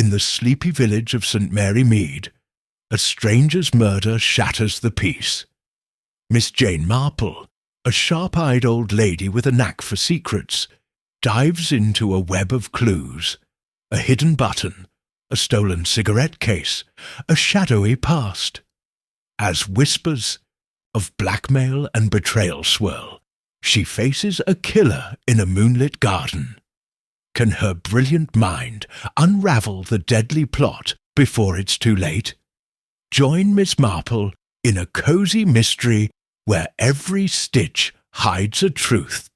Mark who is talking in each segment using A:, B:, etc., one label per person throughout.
A: in the sleepy village of St. Mary Mead, a stranger's murder shatters the peace. Miss Jane Marple, a sharp-eyed old lady with a knack for secrets, dives into a web of clues, a hidden button, a stolen cigarette case, a shadowy past. As whispers of blackmail and betrayal swirl, she faces a killer in a moonlit garden. Can her brilliant mind unravel the deadly plot before it's too late? Join Miss Marple in a cozy mystery where every stitch hides a truth.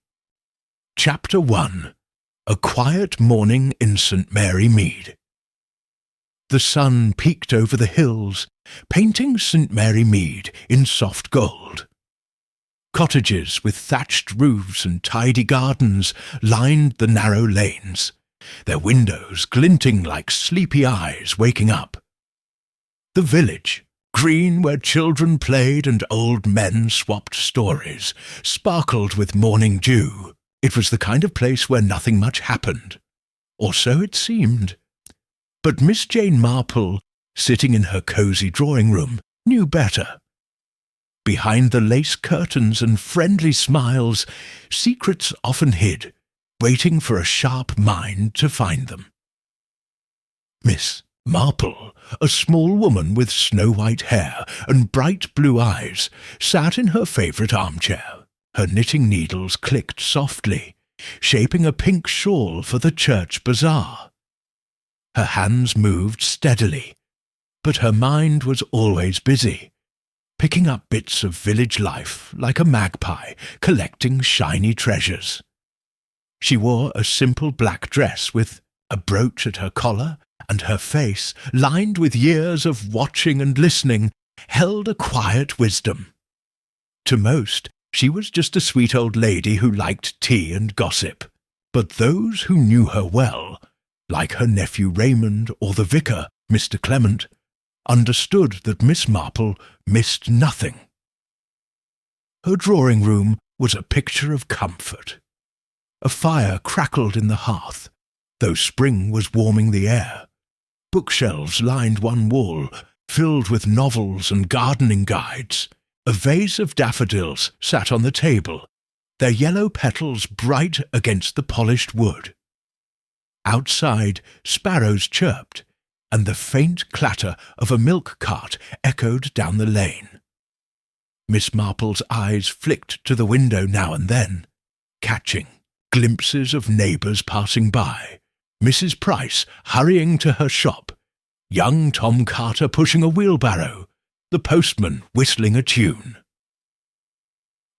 A: Chapter 1. A Quiet Morning in St. Mary Mead. The sun peeked over the hills, painting St. Mary Mead in soft gold. Cottages with thatched roofs and tidy gardens lined the narrow lanes, their windows glinting like sleepy eyes waking up. The village, green where children played and old men swapped stories, sparkled with morning dew. It was the kind of place where nothing much happened, or so it seemed. But Miss Jane Marple, sitting in her cosy drawing-room, knew better. Behind the lace curtains and friendly smiles, secrets often hid, waiting for a sharp mind to find them. Miss Marple, a small woman with snow-white hair and bright blue eyes, sat in her favourite armchair. Her knitting needles clicked softly, shaping a pink shawl for the church bazaar. Her hands moved steadily, but her mind was always busy, picking up bits of village life like a magpie collecting shiny treasures. She wore a simple black dress with a brooch at her collar, and her face, lined with years of watching and listening, held a quiet wisdom. To most, she was just a sweet old lady who liked tea and gossip, but those who knew her well, like her nephew Raymond or the vicar, Mr. Clement, understood that Miss Marple missed nothing. Her drawing-room was a picture of comfort. A fire crackled in the hearth, though spring was warming the air. Bookshelves lined one wall, filled with novels and gardening guides. A vase of daffodils sat on the table, their yellow petals bright against the polished wood. Outside, sparrows chirped, and the faint clatter of a milk cart echoed down the lane. Miss Marple's eyes flicked to the window now and then, catching glimpses of neighbours passing by, Mrs. Price hurrying to her shop, young Tom Carter pushing a wheelbarrow, the postman whistling a tune.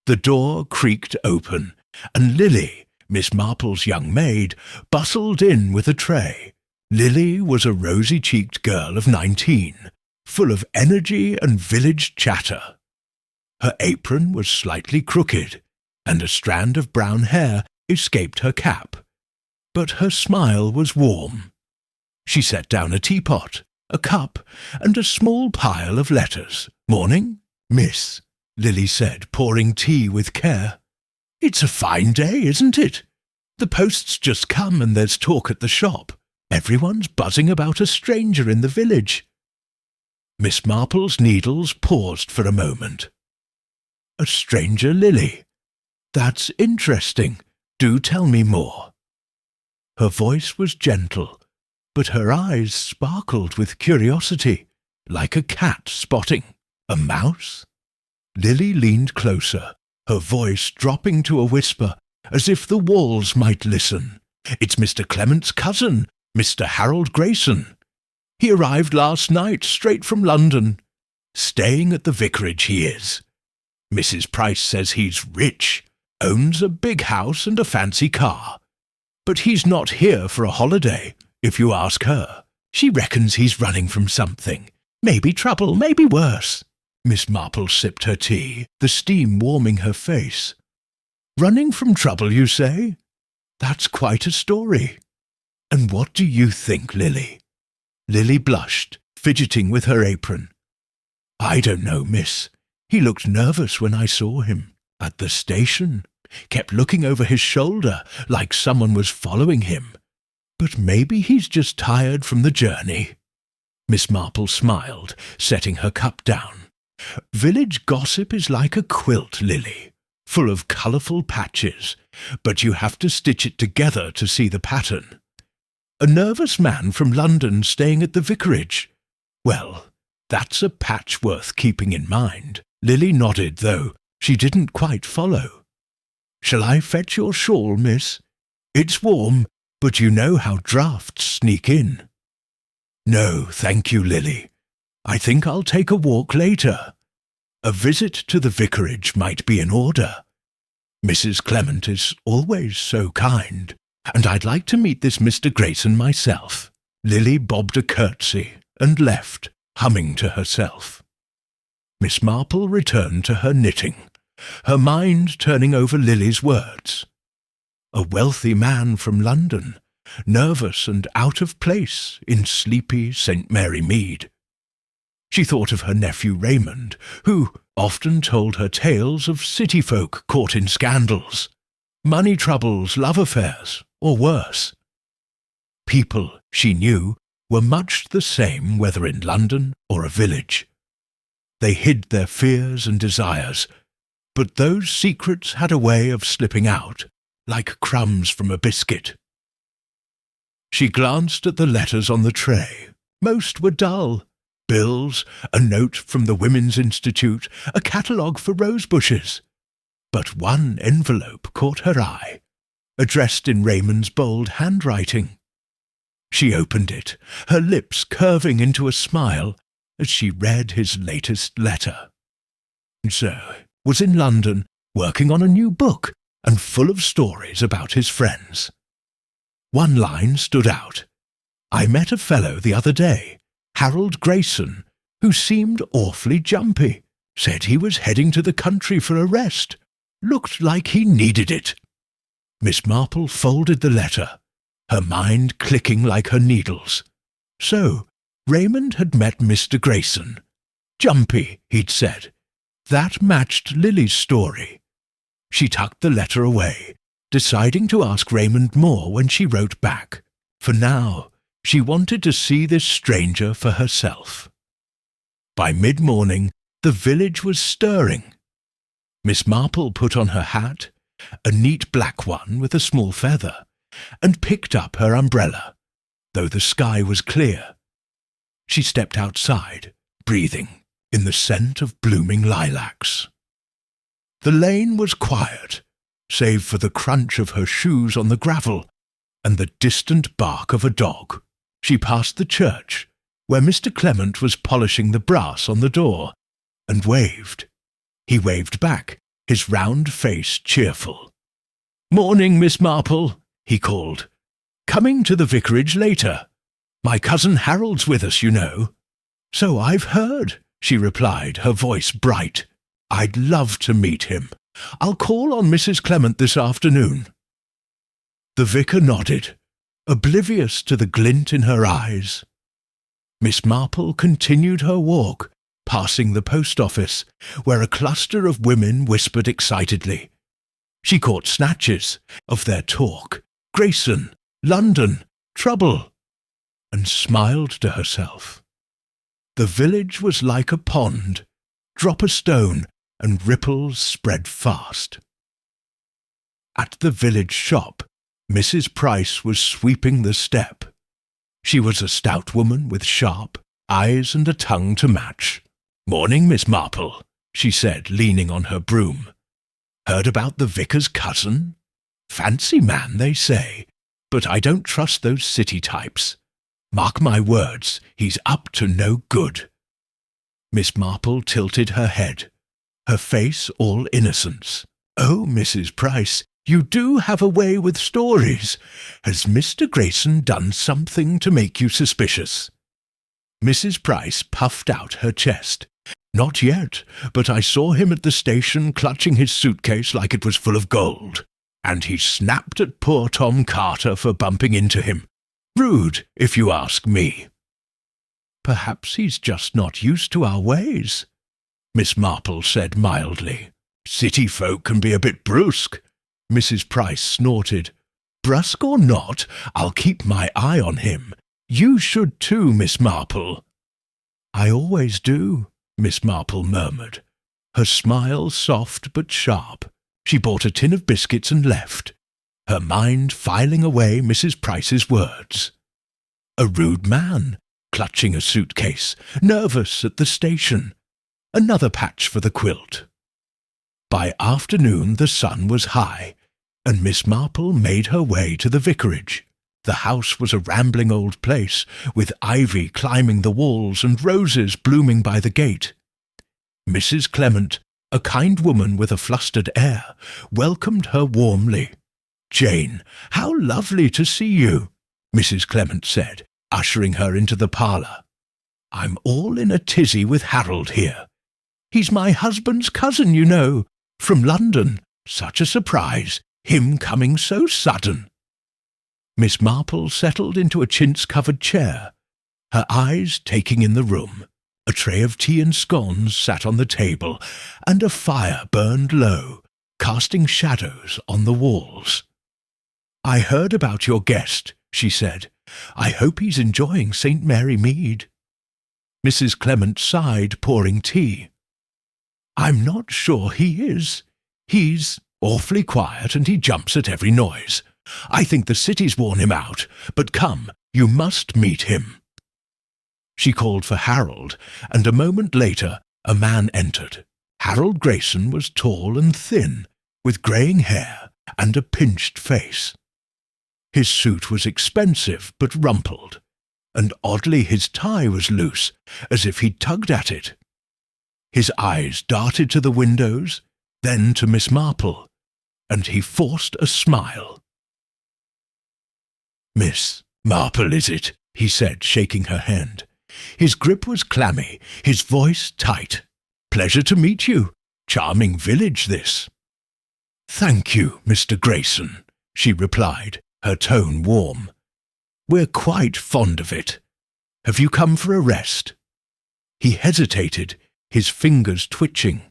A: The door creaked open, and Lily, Miss Marple's young maid, bustled in with a tray. Lily was a rosy-cheeked girl of 19, full of energy and village chatter. Her apron was slightly crooked, and a strand of brown hair escaped her cap, but her smile was warm. She set down a teapot, a cup, and a small pile of letters. "Morning, miss," Lily said, pouring tea with care. "It's a fine day, isn't it? The post's just come and there's talk at the shop. Everyone's buzzing about a stranger in the village." Miss Marple's needles paused for a moment. "A stranger, Lily? That's interesting. Do tell me more." Her voice was gentle, but her eyes sparkled with curiosity, like a cat spotting a mouse. Lily leaned closer, her voice dropping to a whisper, as if the walls might listen. "It's Mr. Clement's cousin, Mr. Harold Grayson. He arrived last night, straight from London. Staying at the vicarage, he is. Mrs. Price says he's rich, owns a big house and a fancy car. But he's not here for a holiday, if you ask her. She reckons he's running from something. Maybe trouble, maybe worse." Miss Marple sipped her tea, the steam warming her face. "Running from trouble, you say? That's quite a story. And what do you think, Lily?" Lily blushed, fidgeting with her apron. "I don't know, miss. He looked nervous when I saw him. At the station. Kept looking over his shoulder, like someone was following him. But maybe he's just tired from the journey." Miss Marple smiled, setting her cup down. "Village gossip is like a quilt, Lily, full of colourful patches, but you have to stitch it together to see the pattern. A nervous man from London staying at the vicarage. Well, that's a patch worth keeping in mind." Lily nodded, though she didn't quite follow. "Shall I fetch your shawl, miss? It's warm, but you know how draughts sneak in." "No, thank you, Lily. I think I'll take a walk later. A visit to the vicarage might be in order. Mrs. Clement is always so kind, and I'd like to meet this Mr. Grayson myself." Lily bobbed a curtsy and left, humming to herself. Miss Marple returned to her knitting, her mind turning over Lily's words. A wealthy man from London, nervous and out of place in sleepy St. Mary Mead. She thought of her nephew Raymond, who often told her tales of city folk caught in scandals, money troubles, love affairs, or worse. People, she knew, were much the same whether in London or a village. They hid their fears and desires, but those secrets had a way of slipping out, like crumbs from a biscuit. She glanced at the letters on the tray. Most were dull. Bills, a note from the Women's Institute, a catalogue for rose bushes. But one envelope caught her eye, addressed in Raymond's bold handwriting. She opened it, her lips curving into a smile as she read his latest letter. So, was in London, working on a new book, and full of stories about his friends. One line stood out. "I met a fellow the other day, Harold Grayson, who seemed awfully jumpy. Said he was heading to the country for a rest. Looked like he needed it." Miss Marple folded the letter, her mind clicking like her needles. So, Raymond had met Mr. Grayson. Jumpy, he'd said. That matched Lily's story. She tucked the letter away, deciding to ask Raymond more when she wrote back. For now, she wanted to see this stranger for herself. By mid-morning, the village was stirring. Miss Marple put on her hat, a neat black one with a small feather, and picked up her umbrella, though the sky was clear. She stepped outside, breathing, in the scent of blooming lilacs. The lane was quiet, save for the crunch of her shoes on the gravel and the distant bark of a dog. She passed the church, where Mr. Clement was polishing the brass on the door, and waved. He waved back, his round face cheerful. "Morning, Miss Marple," he called. "Coming to the vicarage later. My cousin Harold's with us, you know." "So I've heard," she replied, her voice bright. "I'd love to meet him. I'll call on Mrs. Clement this afternoon." The vicar nodded, oblivious to the glint in her eyes. Miss Marple continued her walk, passing the post office, where a cluster of women whispered excitedly. She caught snatches of their talk, Grayson, London, trouble, and smiled to herself. The village was like a pond. Drop a stone, and ripples spread fast. At the village shop, Mrs. Price was sweeping the step. She was a stout woman with sharp eyes and a tongue to match. "Morning, Miss Marple," she said, leaning on her broom. "Heard about the vicar's cousin? Fancy man, they say, but I don't trust those city types. Mark my words, he's up to no good." Miss Marple tilted her head, her face all innocence. "Oh, Mrs. Price, you do have a way with stories. Has Mr. Grayson done something to make you suspicious?" Mrs. Price puffed out her chest. "Not yet, but I saw him at the station clutching his suitcase like it was full of gold, and he snapped at poor Tom Carter for bumping into him. Rude, if you ask me." "Perhaps he's just not used to our ways," Miss Marple said mildly. "City folk can be a bit brusque," Mrs. Price snorted. Brusque or not, I'll keep my eye on him. You should too, Miss Marple." "I always do," Miss Marple murmured, her smile soft but sharp. She bought a tin of biscuits and left, her mind filing away Mrs. Price's words. A rude man, clutching a suitcase, nervous at the station. Another patch for the quilt. By afternoon the sun was high, and Miss Marple made her way to the vicarage. The house was a rambling old place, with ivy climbing the walls and roses blooming by the gate. Mrs. Clement, a kind woman with a flustered air, welcomed her warmly. "Jane, how lovely to see you," Mrs. Clement said, ushering her into the parlour. "I'm all in a tizzy with Harold here. He's my husband's cousin, you know, from London. Such a surprise, him coming so sudden." Miss Marple settled into a chintz-covered chair, her eyes taking in the room. A tray of tea and scones sat on the table, and a fire burned low, casting shadows on the walls. "I heard about your guest," she said. "I hope he's enjoying St. Mary Mead." Mrs. Clement sighed, pouring tea. "I'm not sure he is. He's awfully quiet, and he jumps at every noise. I think the city's worn him out, but come, you must meet him." She called for Harold, and a moment later a man entered. Harold Grayson was tall and thin, with greying hair and a pinched face. His suit was expensive but rumpled, and oddly his tie was loose, as if he'd tugged at it. His eyes darted to the windows, then to Miss Marple, and he forced a smile. "Miss Marple, is it?" he said, shaking her hand. His grip was clammy, his voice tight. "Pleasure to meet you. Charming village, this." "Thank you, Mr. Grayson," she replied, her tone warm. "We're quite fond of it. Have you come for a rest?" He hesitated, his fingers twitching.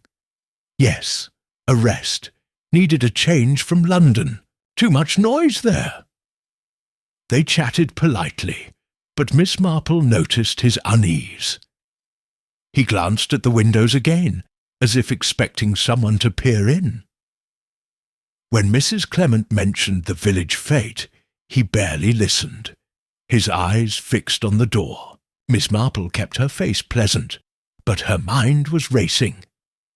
A: "Yes, a rest. Needed a change from London. Too much noise there." They chatted politely, but Miss Marple noticed his unease. He glanced at the windows again, as if expecting someone to peer in. When Mrs. Clement mentioned the village fete, he barely listened, his eyes fixed on the door. Miss Marple kept her face pleasant, but her mind was racing.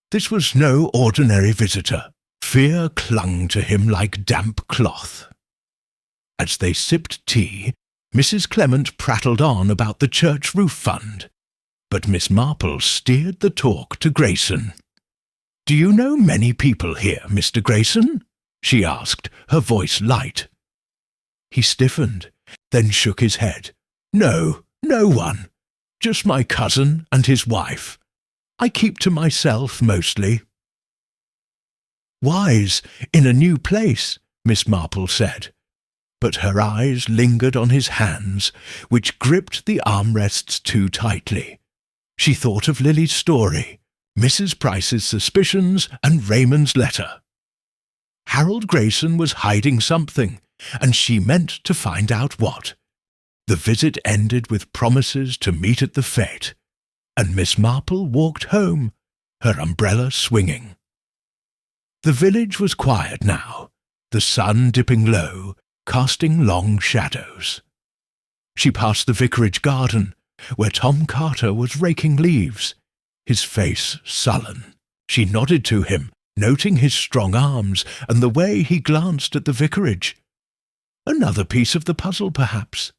A: This was no ordinary visitor. Fear clung to him like damp cloth. As they sipped tea, Mrs. Clement prattled on about the church roof fund, but Miss Marple steered the talk to Grayson. "Do you know many people here, Mr. Grayson?" she asked, her voice light. He stiffened, then shook his head. "No, no one. Just my cousin and his wife. I keep to myself mostly." "Wise, in a new place," Miss Marple said, but her eyes lingered on his hands, which gripped the armrests too tightly. She thought of Lily's story, Mrs. Price's suspicions, and Raymond's letter. Harold Grayson was hiding something, and she meant to find out what. The visit ended with promises to meet at the fete, and Miss Marple walked home, her umbrella swinging. The village was quiet now, the sun dipping low, casting long shadows. She passed the vicarage garden, where Tom Carter was raking leaves, his face sullen. She nodded to him, noting his strong arms and the way he glanced at the vicarage. Another piece of the puzzle, perhaps.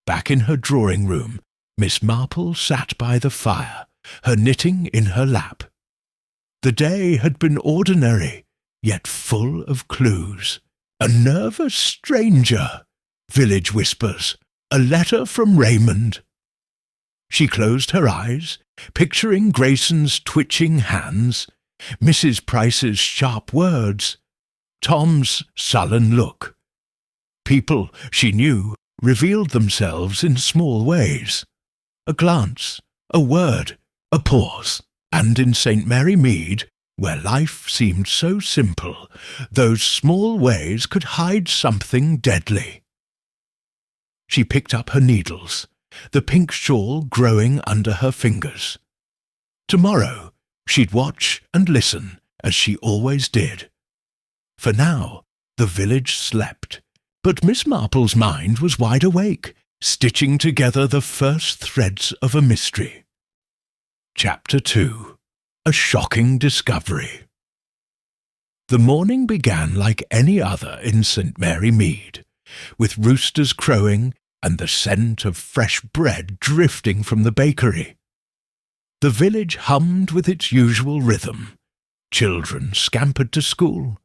A: Back in her drawing-room, Miss Marple sat by the fire, her knitting in her lap. The day had been ordinary, yet full of clues. "A nervous stranger," village whispers, "a letter from Raymond." She closed her eyes, picturing Grayson's twitching hands, Mrs. Price's sharp words, Tom's sullen look. People, she knew, revealed themselves in small ways. A glance, a word, a pause, and in St. Mary Mead, where life seemed so simple, those small ways could hide something deadly. She picked up her needles, the pink shawl growing under her fingers. Tomorrow she'd watch and listen, as she always did. For now, the village slept, but Miss Marple's mind was wide awake, stitching together the first threads of a mystery. Chapter 2. A Shocking Discovery. The morning began like any other in St. Mary Mead, with roosters crowing and the scent of fresh bread drifting from the bakery. The village hummed with its usual rhythm. Children scampered to school,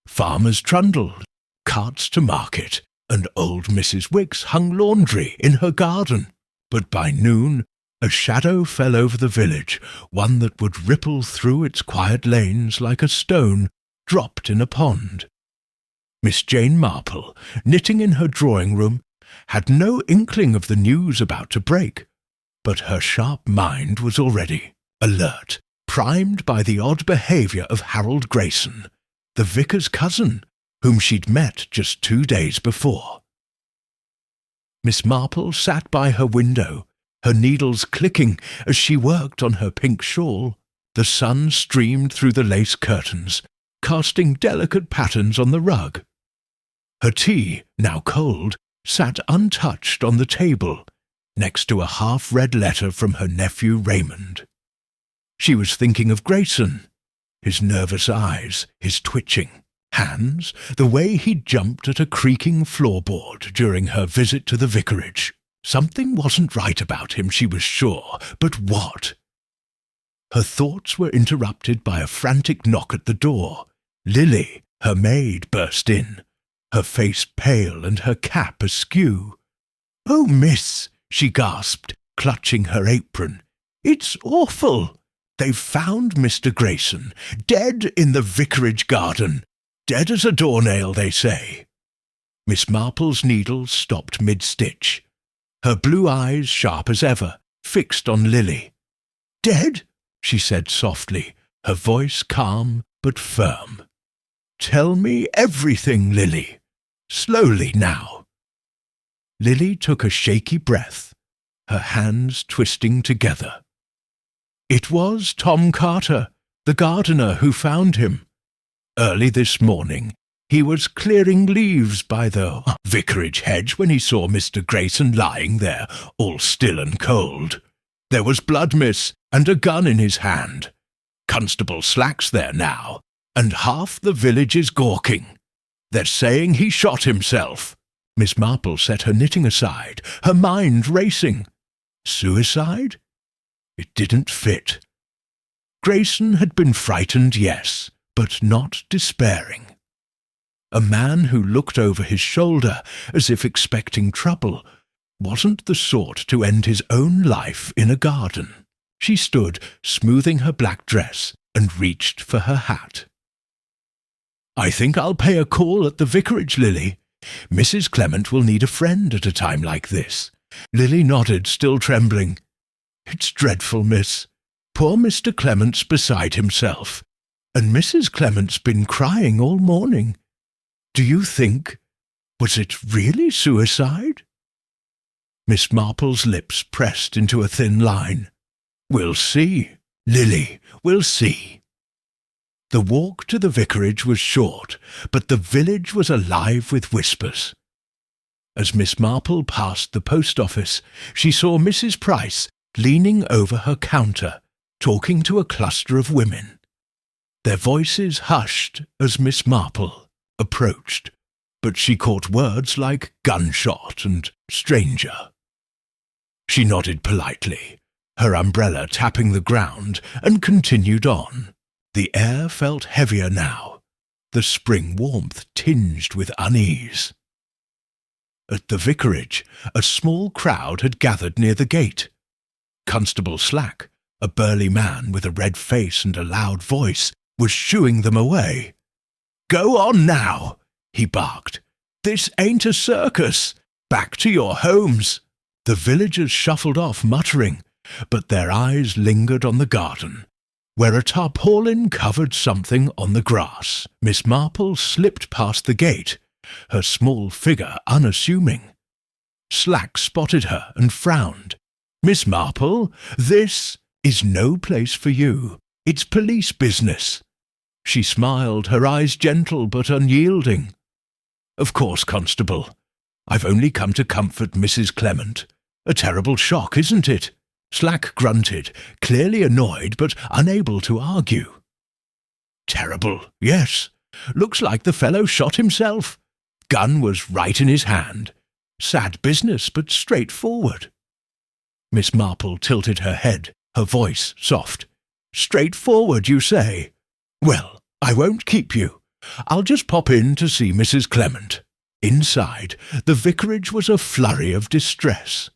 A: farmers trundled, carts to market, and old Mrs. Wicks hung laundry in her garden. But by noon a shadow fell over the village, one that would ripple through its quiet lanes like a stone dropped in a pond. Miss Jane Marple, knitting in her drawing-room, had no inkling of the news about to break, but her sharp mind was already alert, primed by the odd behaviour of Harold Grayson, the vicar's cousin, whom she'd met just 2 days before. Miss Marple sat by her window, her needles clicking as she worked on her pink shawl. The sun streamed through the lace curtains, casting delicate patterns on the rug. Her tea, now cold, sat untouched on the table, next to a half-read letter from her nephew Raymond. She was thinking of Grayson, his nervous eyes, his twitching hands, the way he'd jumped at a creaking floorboard during her visit to the vicarage. Something wasn't right about him, she was sure, but what? Her thoughts were interrupted by a frantic knock at the door. Lily, her maid, burst in, her face pale and her cap askew. "Oh, miss," she gasped, clutching her apron. "It's awful! They've found Mr. Grayson, dead in the vicarage garden. Dead as a doornail, they say." Miss Marple's needles stopped mid-stitch, her blue eyes sharp as ever, fixed on Lily. "Dead?" she said softly, her voice calm but firm. "Tell me everything, Lily. Slowly now." Lily took a shaky breath, her hands twisting together. "It was Tom Carter, the gardener, who found him. Early this morning he was clearing leaves by the vicarage hedge when he saw Mr. Grayson lying there, all still and cold. There was blood, miss, and a gun in his hand. Constable Slack's there now, and half the village is gawking. They're saying he shot himself." Miss Marple set her knitting aside, her mind racing. Suicide? It didn't fit. Grayson had been frightened, yes, but not despairing. A man who looked over his shoulder as if expecting trouble wasn't the sort to end his own life in a garden. She stood, smoothing her black dress, and reached for her hat. "I think I'll pay a call at the vicarage, Lily. Mrs. Clement will need a friend at a time like this." Lily nodded, still trembling. "It's dreadful, miss. Poor Mr. Clement's beside himself, and Mrs. Clement's been crying all morning. Do you think... was it really suicide?" Miss Marple's lips pressed into a thin line. "We'll see, Lily, we'll see." The walk to the vicarage was short, but the village was alive with whispers. As Miss Marple passed the post office, she saw Mrs. Price leaning over her counter, talking to a cluster of women. Their voices hushed as Miss Marple approached, but she caught words like gunshot and stranger. She nodded politely, her umbrella tapping the ground, and continued on. The air felt heavier now, the spring warmth tinged with unease. At the vicarage, a small crowd had gathered near the gate. Constable Slack, a burly man with a red face and a loud voice, was shooing them away. "Go on now," he barked. "This ain't a circus. Back to your homes." The villagers shuffled off muttering, but their eyes lingered on the garden, where a tarpaulin covered something on the grass. Miss Marple slipped past the gate, her small figure unassuming. Slack spotted her and frowned. "Miss Marple, this is no place for you. It's police business." She smiled, her eyes gentle but unyielding. "Of course, Constable. I've only come to comfort Mrs. Clement. A terrible shock, isn't it?" Slack grunted, clearly annoyed but unable to argue. "Terrible, yes. Looks like the fellow shot himself. Gun was right in his hand. Sad business, but straightforward." Miss Marple tilted her head, her voice soft. "Straightforward, you say? Well, I won't keep you. I'll just pop in to see Mrs. Clement." Inside, the vicarage was a flurry of distress.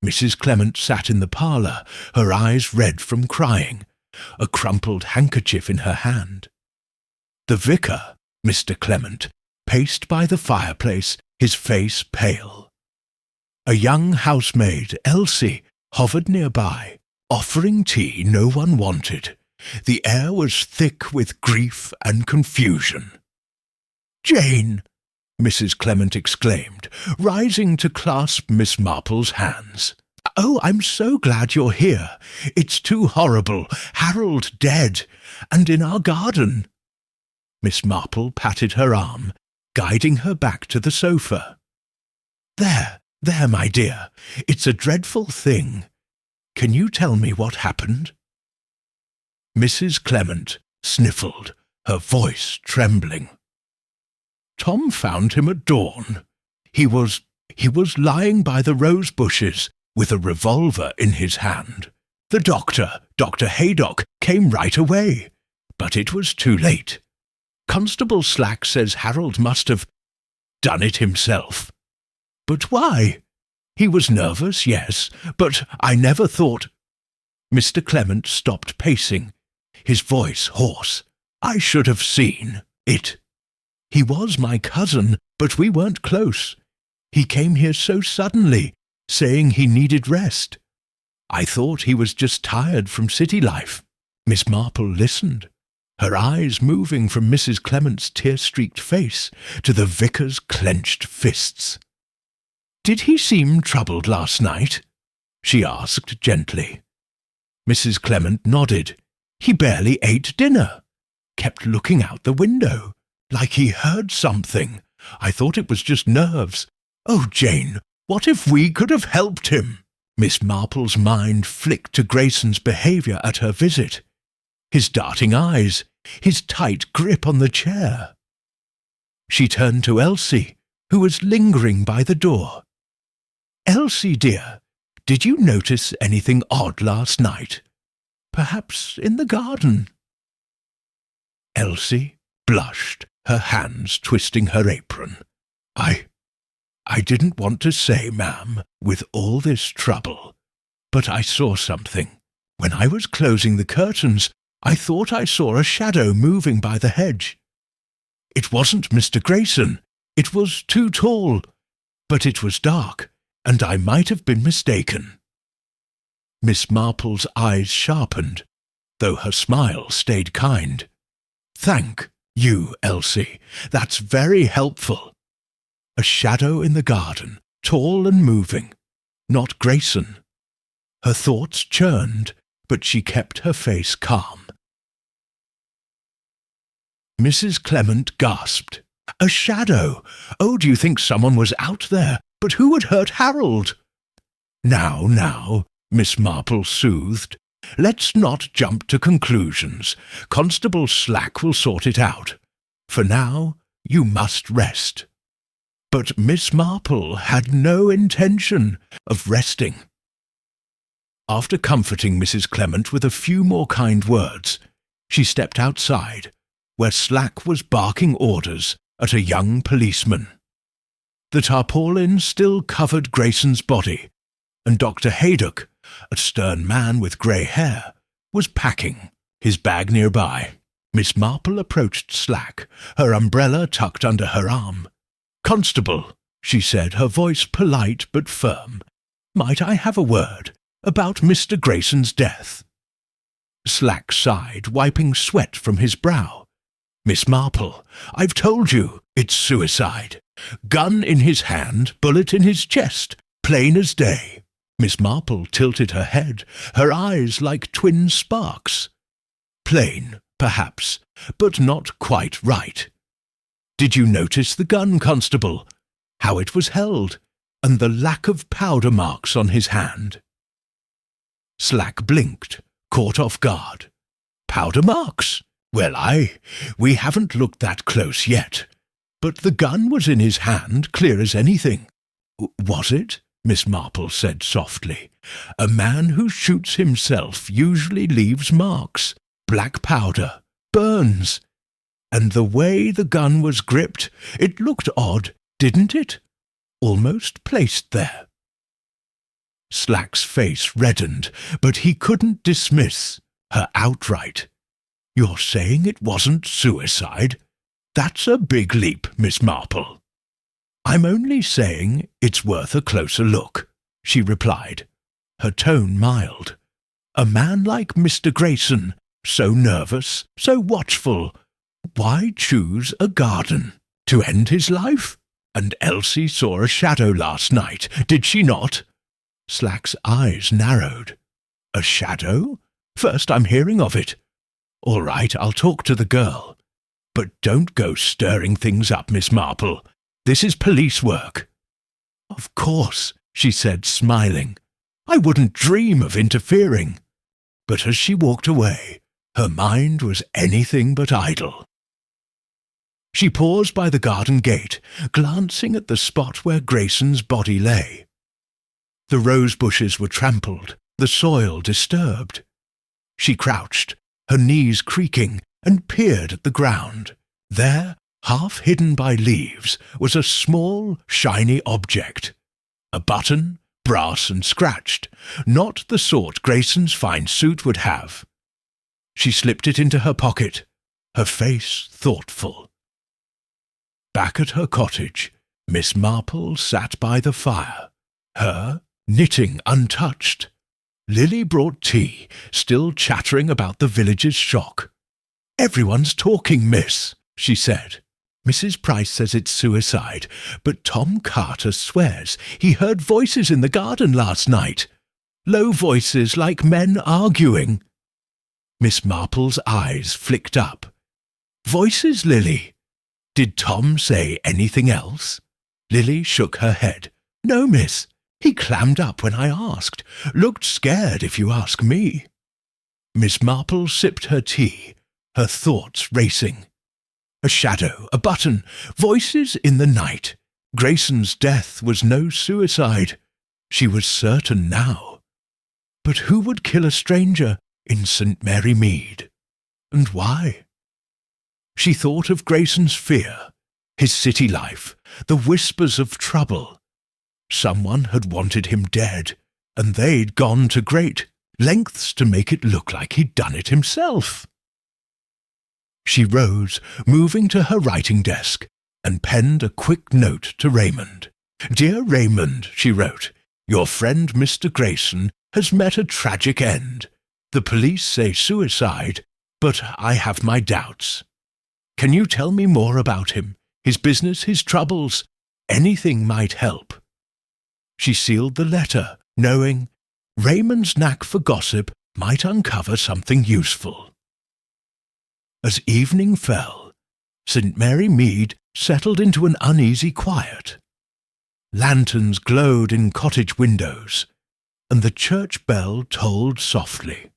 A: Mrs. Clement sat in the parlour, her eyes red from crying, a crumpled handkerchief in her hand. The vicar, Mr. Clement, paced by the fireplace, his face pale. A young housemaid, Elsie, hovered nearby, offering tea no one wanted. The air was thick with grief and confusion. "Jane!" Mrs. Clement exclaimed, rising to clasp Miss Marple's hands. "Oh, I'm so glad you're here. It's too horrible. Harold dead, and in our garden." Miss Marple patted her arm, guiding her back to the sofa. There, my dear. It's a dreadful thing. Can you tell me what happened?" Mrs. Clement sniffled, her voice trembling. "Tom found him at dawn. He was lying by the rose bushes with a revolver in his hand. The doctor, Dr. Haydock, came right away, but it was too late. Constable Slack says Harold must have done it himself. But why? He was nervous, yes, but I never thought—" Mr. Clement stopped pacing, his voice hoarse. "I should have seen it. He was my cousin, but we weren't close. He came here so suddenly, saying he needed rest. I thought he was just tired from city life." Miss Marple listened, her eyes moving from Mrs. Clement's tear-streaked face to the vicar's clenched fists. "Did he seem troubled last night?" she asked gently. Mrs. Clement nodded. "He barely ate dinner. Kept looking out the window, like he heard something. I thought it was just nerves. Oh, Jane, what if we could have helped him?" Miss Marple's mind flicked to Grayson's behaviour at her visit. His darting eyes, his tight grip on the chair. She turned to Elsie, who was lingering by the door. "Elsie, dear, did you notice anything odd last night? Perhaps in the garden?" Elsie blushed, her hands twisting her apron. I didn't want to say, ma'am, with all this trouble, but I saw something. When I was closing the curtains, I thought I saw a shadow moving by the hedge. It wasn't Mr. Grayson. It was too tall, but it was dark, and I might have been mistaken." Miss Marple's eyes sharpened, though her smile stayed kind. "Thank you, Elsie. That's very helpful. A shadow in the garden, tall and moving. Not Grayson." Her thoughts churned, but she kept her face calm. Mrs. Clement gasped. "A shadow! Oh, do you think someone was out there? But who would hurt Harold?" Now, Miss Marple soothed. "Let's not jump to conclusions. Constable Slack will sort it out. For now, you must rest." But Miss Marple had no intention of resting. After comforting Mrs. Clement with a few more kind words, she stepped outside, where Slack was barking orders at a young policeman. The tarpaulin still covered Grayson's body, and Dr. Haydock, a stern man with grey hair, was packing, his bag nearby. Miss Marple approached Slack, her umbrella tucked under her arm. "Constable," she said, her voice polite but firm, "might I have a word about Mr. Grayson's death?" Slack sighed, wiping sweat from his brow. "Miss Marple, I've told you, it's suicide. Gun in his hand, bullet in his chest, plain as day." Miss Marple tilted her head, her eyes like twin sparks. "Plain, perhaps, but not quite right. Did you notice the gun, Constable? How it was held, and the lack of powder marks on his hand?" Slack blinked, caught off guard. "Powder marks? Well, we haven't looked that close yet. But the gun was in his hand, clear as anything." "Was it?" Miss Marple said softly. "A man who shoots himself usually leaves marks, black powder, burns. And the way the gun was gripped, it looked odd, didn't it? Almost placed there." Slack's face reddened, but he couldn't dismiss her outright. "You're saying it wasn't suicide? That's a big leap, Miss Marple." "I'm only saying it's worth a closer look," she replied, her tone mild. "A man like Mr. Grayson, so nervous, so watchful, why choose a garden? To end his life? And Elsie saw a shadow last night, did she not?" Slack's eyes narrowed. "A shadow? First I'm hearing of it. All right, I'll talk to the girl. But don't go stirring things up, Miss Marple. This is police work." "Of course," she said, smiling. "I wouldn't dream of interfering." But as she walked away, her mind was anything but idle. She paused by the garden gate, glancing at the spot where Grayson's body lay. The rose bushes were trampled, the soil disturbed. She crouched, her knees creaking, and peered at the ground. There, half hidden by leaves, was a small, shiny object. A button, brass and scratched, not the sort Grayson's fine suit would have. She slipped it into her pocket, her face thoughtful. Back at her cottage, Miss Marple sat by the fire, her knitting untouched. Lily brought tea, still chattering about the village's shock. "Everyone's talking, miss," she said. "Mrs. Price says it's suicide, but Tom Carter swears he heard voices in the garden last night. Low voices like men arguing." Miss Marple's eyes flicked up. "Voices, Lily? Did Tom say anything else?" Lily shook her head. "No, miss. He clammed up when I asked. Looked scared, if you ask me." Miss Marple sipped her tea, her thoughts racing. A shadow, a button, voices in the night. Grayson's death was no suicide. She was certain now. But who would kill a stranger in St. Mary Mead? And why? She thought of Grayson's fear, his city life, the whispers of trouble. Someone had wanted him dead, and they'd gone to great lengths to make it look like he'd done it himself. She rose, moving to her writing desk, and penned a quick note to Raymond. "Dear Raymond," she wrote, "your friend Mr. Grayson has met a tragic end. The police say suicide, but I have my doubts. Can you tell me more about him, his business, his troubles? Anything might help." She sealed the letter, knowing Raymond's knack for gossip might uncover something useful. As evening fell, St. Mary Mead settled into an uneasy quiet. Lanterns glowed in cottage windows, and the church bell tolled softly.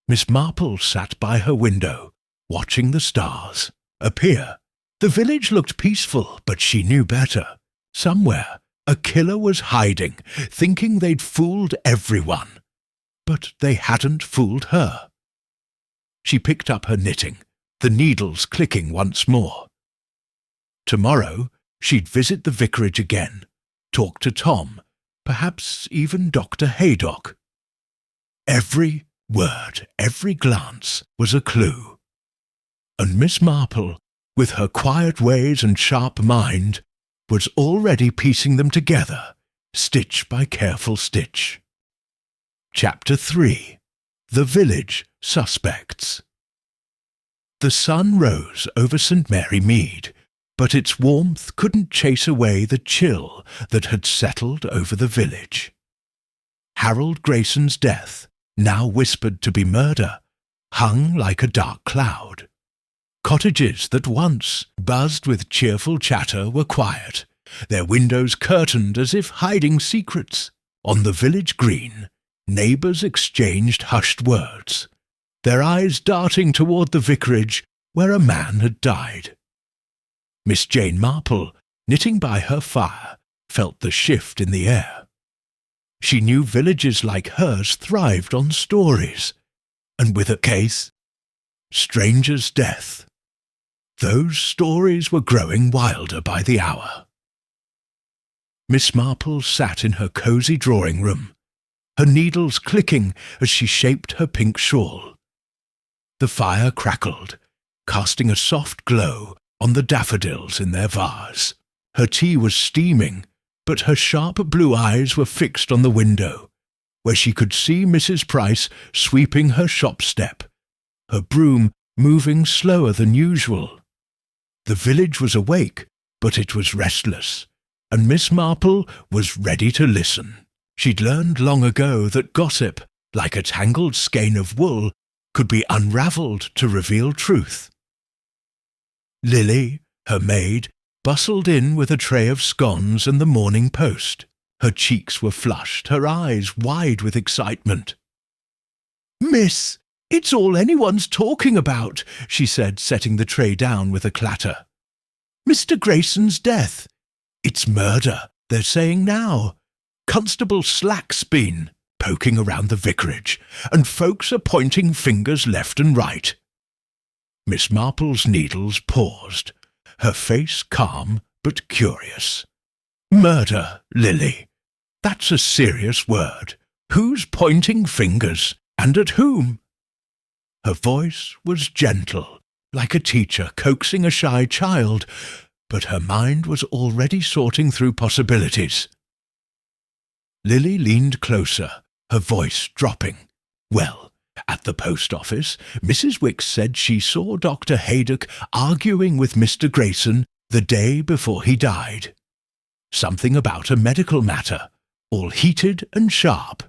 A: Miss Marple sat by her window, watching the stars appear. The village looked peaceful, but she knew better. Somewhere, a killer was hiding, thinking they'd fooled everyone. But they hadn't fooled her. She picked up her knitting, the needles clicking once more. Tomorrow, she'd visit the vicarage again, talk to Tom, perhaps even Dr. Haydock. Every word, every glance was a clue. And Miss Marple, with her quiet ways and sharp mind, was already piecing them together, stitch by careful stitch. Chapter 3. The Village Suspects. The sun rose over St. Mary Mead, but its warmth couldn't chase away the chill that had settled over the village. Harold Grayson's death, now whispered to be murder, hung like a dark cloud. Cottages that once buzzed with cheerful chatter were quiet, their windows curtained as if hiding secrets. On the village green, neighbours exchanged hushed words, their eyes darting toward the vicarage where a man had died. Miss Jane Marple, knitting by her fire, felt the shift in the air. She knew villages like hers thrived on stories, and with a case, stranger's death. Those stories were growing wilder by the hour. Miss Marple sat in her cosy drawing-room, her needles clicking as she shaped her pink shawl. The fire crackled, casting a soft glow on the daffodils in their vase. Her tea was steaming, but her sharp blue eyes were fixed on the window, where she could see Mrs. Price sweeping her shop step, her broom moving slower than usual. The village was awake, but it was restless, and Miss Marple was ready to listen. She'd learned long ago that gossip, like a tangled skein of wool, could be unravelled to reveal truth. Lily, her maid, bustled in with a tray of scones and the Morning Post. Her cheeks were flushed, her eyes wide with excitement. "Miss, it's all anyone's talking about," she said, setting the tray down with a clatter. "Mr. Grayson's death. It's murder, they're saying now. Constable Slack's been poking around the vicarage, and folks are pointing fingers left and right." Miss Marple's needles paused, her face calm but curious. "Murder, Lily. That's a serious word. Who's pointing fingers, and at whom?" Her voice was gentle, like a teacher coaxing a shy child, but her mind was already sorting through possibilities. Lily leaned closer, her voice dropping. "Well, at the post office, Mrs. Wicks said she saw Dr. Haydock arguing with Mr. Grayson the day before he died. Something about a medical matter, all heated and sharp.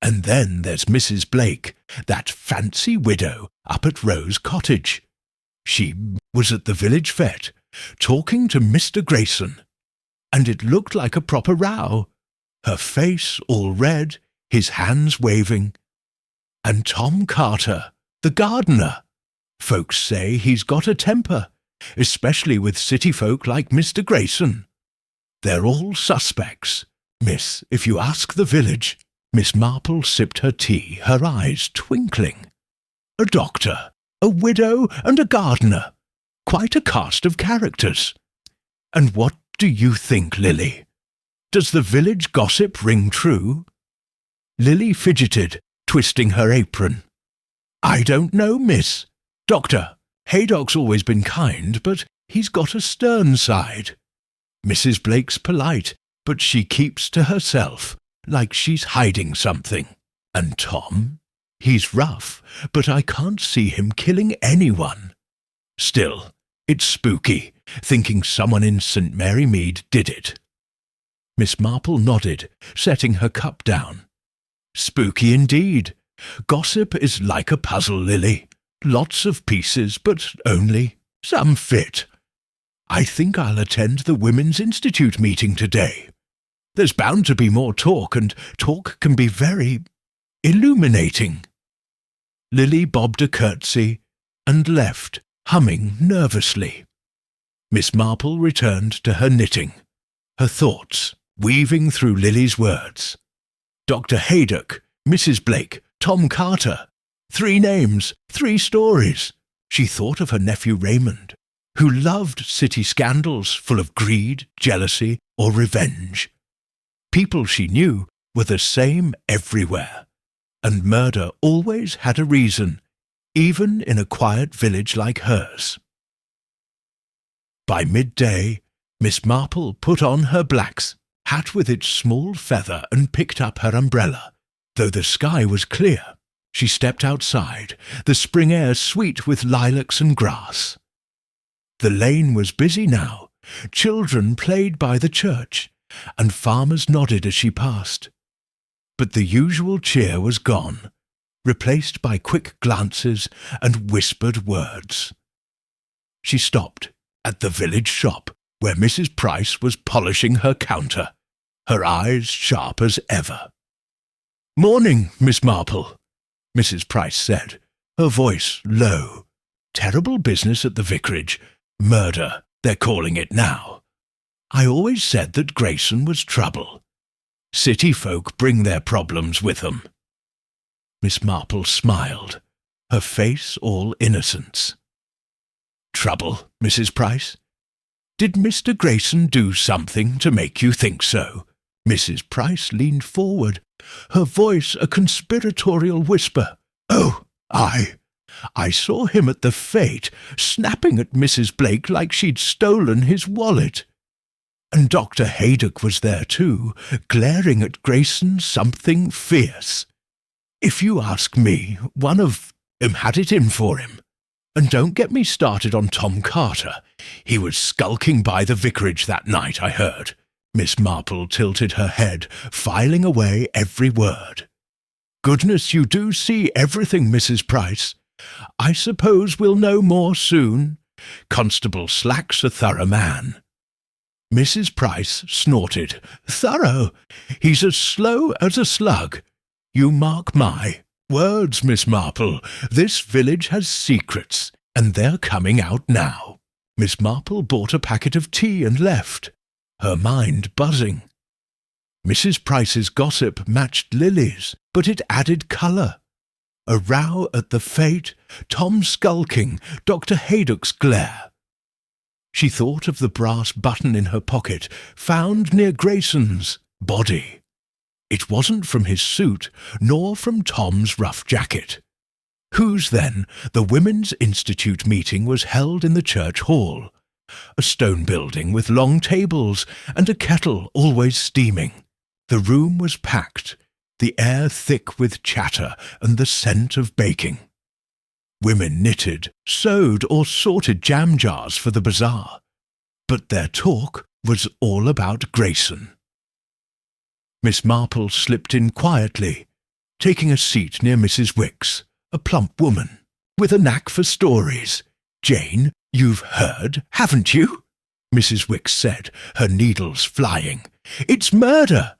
A: And then there's Mrs. Blake, that fancy widow up at Rose Cottage. She was at the village fete, talking to Mr. Grayson, and it looked like a proper row. Her face all red, his hands waving. And Tom Carter, the gardener. Folks say he's got a temper, especially with city folk like Mr. Grayson. They're all suspects, miss, if you ask the village." Miss Marple sipped her tea, her eyes twinkling. "A doctor, a widow, and a gardener. Quite a cast of characters. And what do you think, Lily? Does the village gossip ring true?" Lily fidgeted, twisting her apron. "I don't know, miss. Doctor, Haydock's always been kind, but he's got a stern side. Mrs. Blake's polite, but she keeps to herself, like she's hiding something. And Tom? He's rough, but I can't see him killing anyone. Still, it's spooky, thinking someone in St. Mary Mead did it." Miss Marple nodded, setting her cup down. "Spooky indeed. Gossip is like a puzzle, Lily. Lots of pieces, but only some fit. I think I'll attend the Women's Institute meeting today. There's bound to be more talk, and talk can be very illuminating." Lily bobbed a curtsy and left, humming nervously. Miss Marple returned to her knitting, her thoughts weaving through Lily's words. Dr. Haydock, Mrs. Blake, Tom Carter. 3 names, 3 stories. She thought of her nephew Raymond, who loved city scandals full of greed, jealousy, or revenge. People she knew were the same everywhere, and murder always had a reason, even in a quiet village like hers. By midday, Miss Marple put on her blacks, hat with its small feather, and picked up her umbrella, though the sky was clear. She stepped outside, the spring air sweet with lilacs and grass. The lane was busy now. Children played by the church, and farmers nodded as she passed. But the usual cheer was gone, replaced by quick glances and whispered words. She stopped at the village shop, where Mrs. Price was polishing her counter, her eyes sharp as ever. "Morning, Miss Marple," Mrs. Price said, her voice low. "Terrible business at the vicarage. Murder, they're calling it now. I always said that Grayson was trouble. City folk bring their problems with them." Miss Marple smiled, her face all innocence. "Trouble, Mrs. Price? Did Mr. Grayson do something to make you think so?" Mrs. Price leaned forward, her voice a conspiratorial whisper. "Oh, I saw him at the fete, snapping at Mrs. Blake like she'd stolen his wallet. And Dr. Haydock was there too, glaring at Grayson something fierce. If you ask me, one of 'em had it in for him. And don't get me started on Tom Carter. He was skulking by the vicarage that night, I heard." Miss Marple tilted her head, filing away every word. "Goodness, you do see everything, Mrs. Price. I suppose we'll know more soon. Constable Slack's a thorough man." Mrs. Price snorted. "Thorough? He's as slow as a slug. You mark my words, Miss Marple. This village has secrets, and they're coming out now." Miss Marple bought a packet of tea and left, her mind buzzing. Mrs. Price's gossip matched Lily's, but it added colour. A row at the fete, Tom skulking, Dr. Haydock's glare. She thought of the brass button in her pocket, found near Grayson's body. It wasn't from his suit, nor from Tom's rough jacket. Whose then? The Women's Institute meeting was held in the church hall, a stone building with long tables and a kettle always steaming. The room was packed, the air thick with chatter and the scent of baking. Women knitted, sewed or sorted jam jars for the bazaar, but their talk was all about Grayson. Miss Marple slipped in quietly, taking a seat near Mrs. Wicks, a plump woman, with a knack for stories. "Jane, you've heard, haven't you?" Mrs. Wicks said, her needles flying. "It's murder!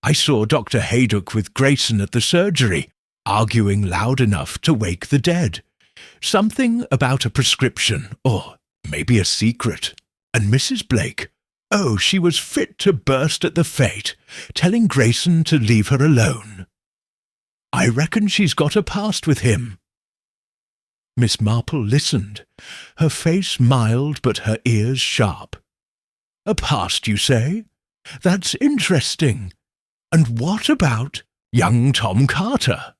A: I saw Dr. Haydock with Grayson at the surgery, arguing loud enough to wake the dead. Something about a prescription, or maybe a secret. And Mrs. Blake, oh, she was fit to burst at the fete, telling Grayson to leave her alone. I reckon she's got a past with him." Miss Marple listened, her face mild but her ears sharp. "A past, you say? That's interesting. And what about young Tom Carter?"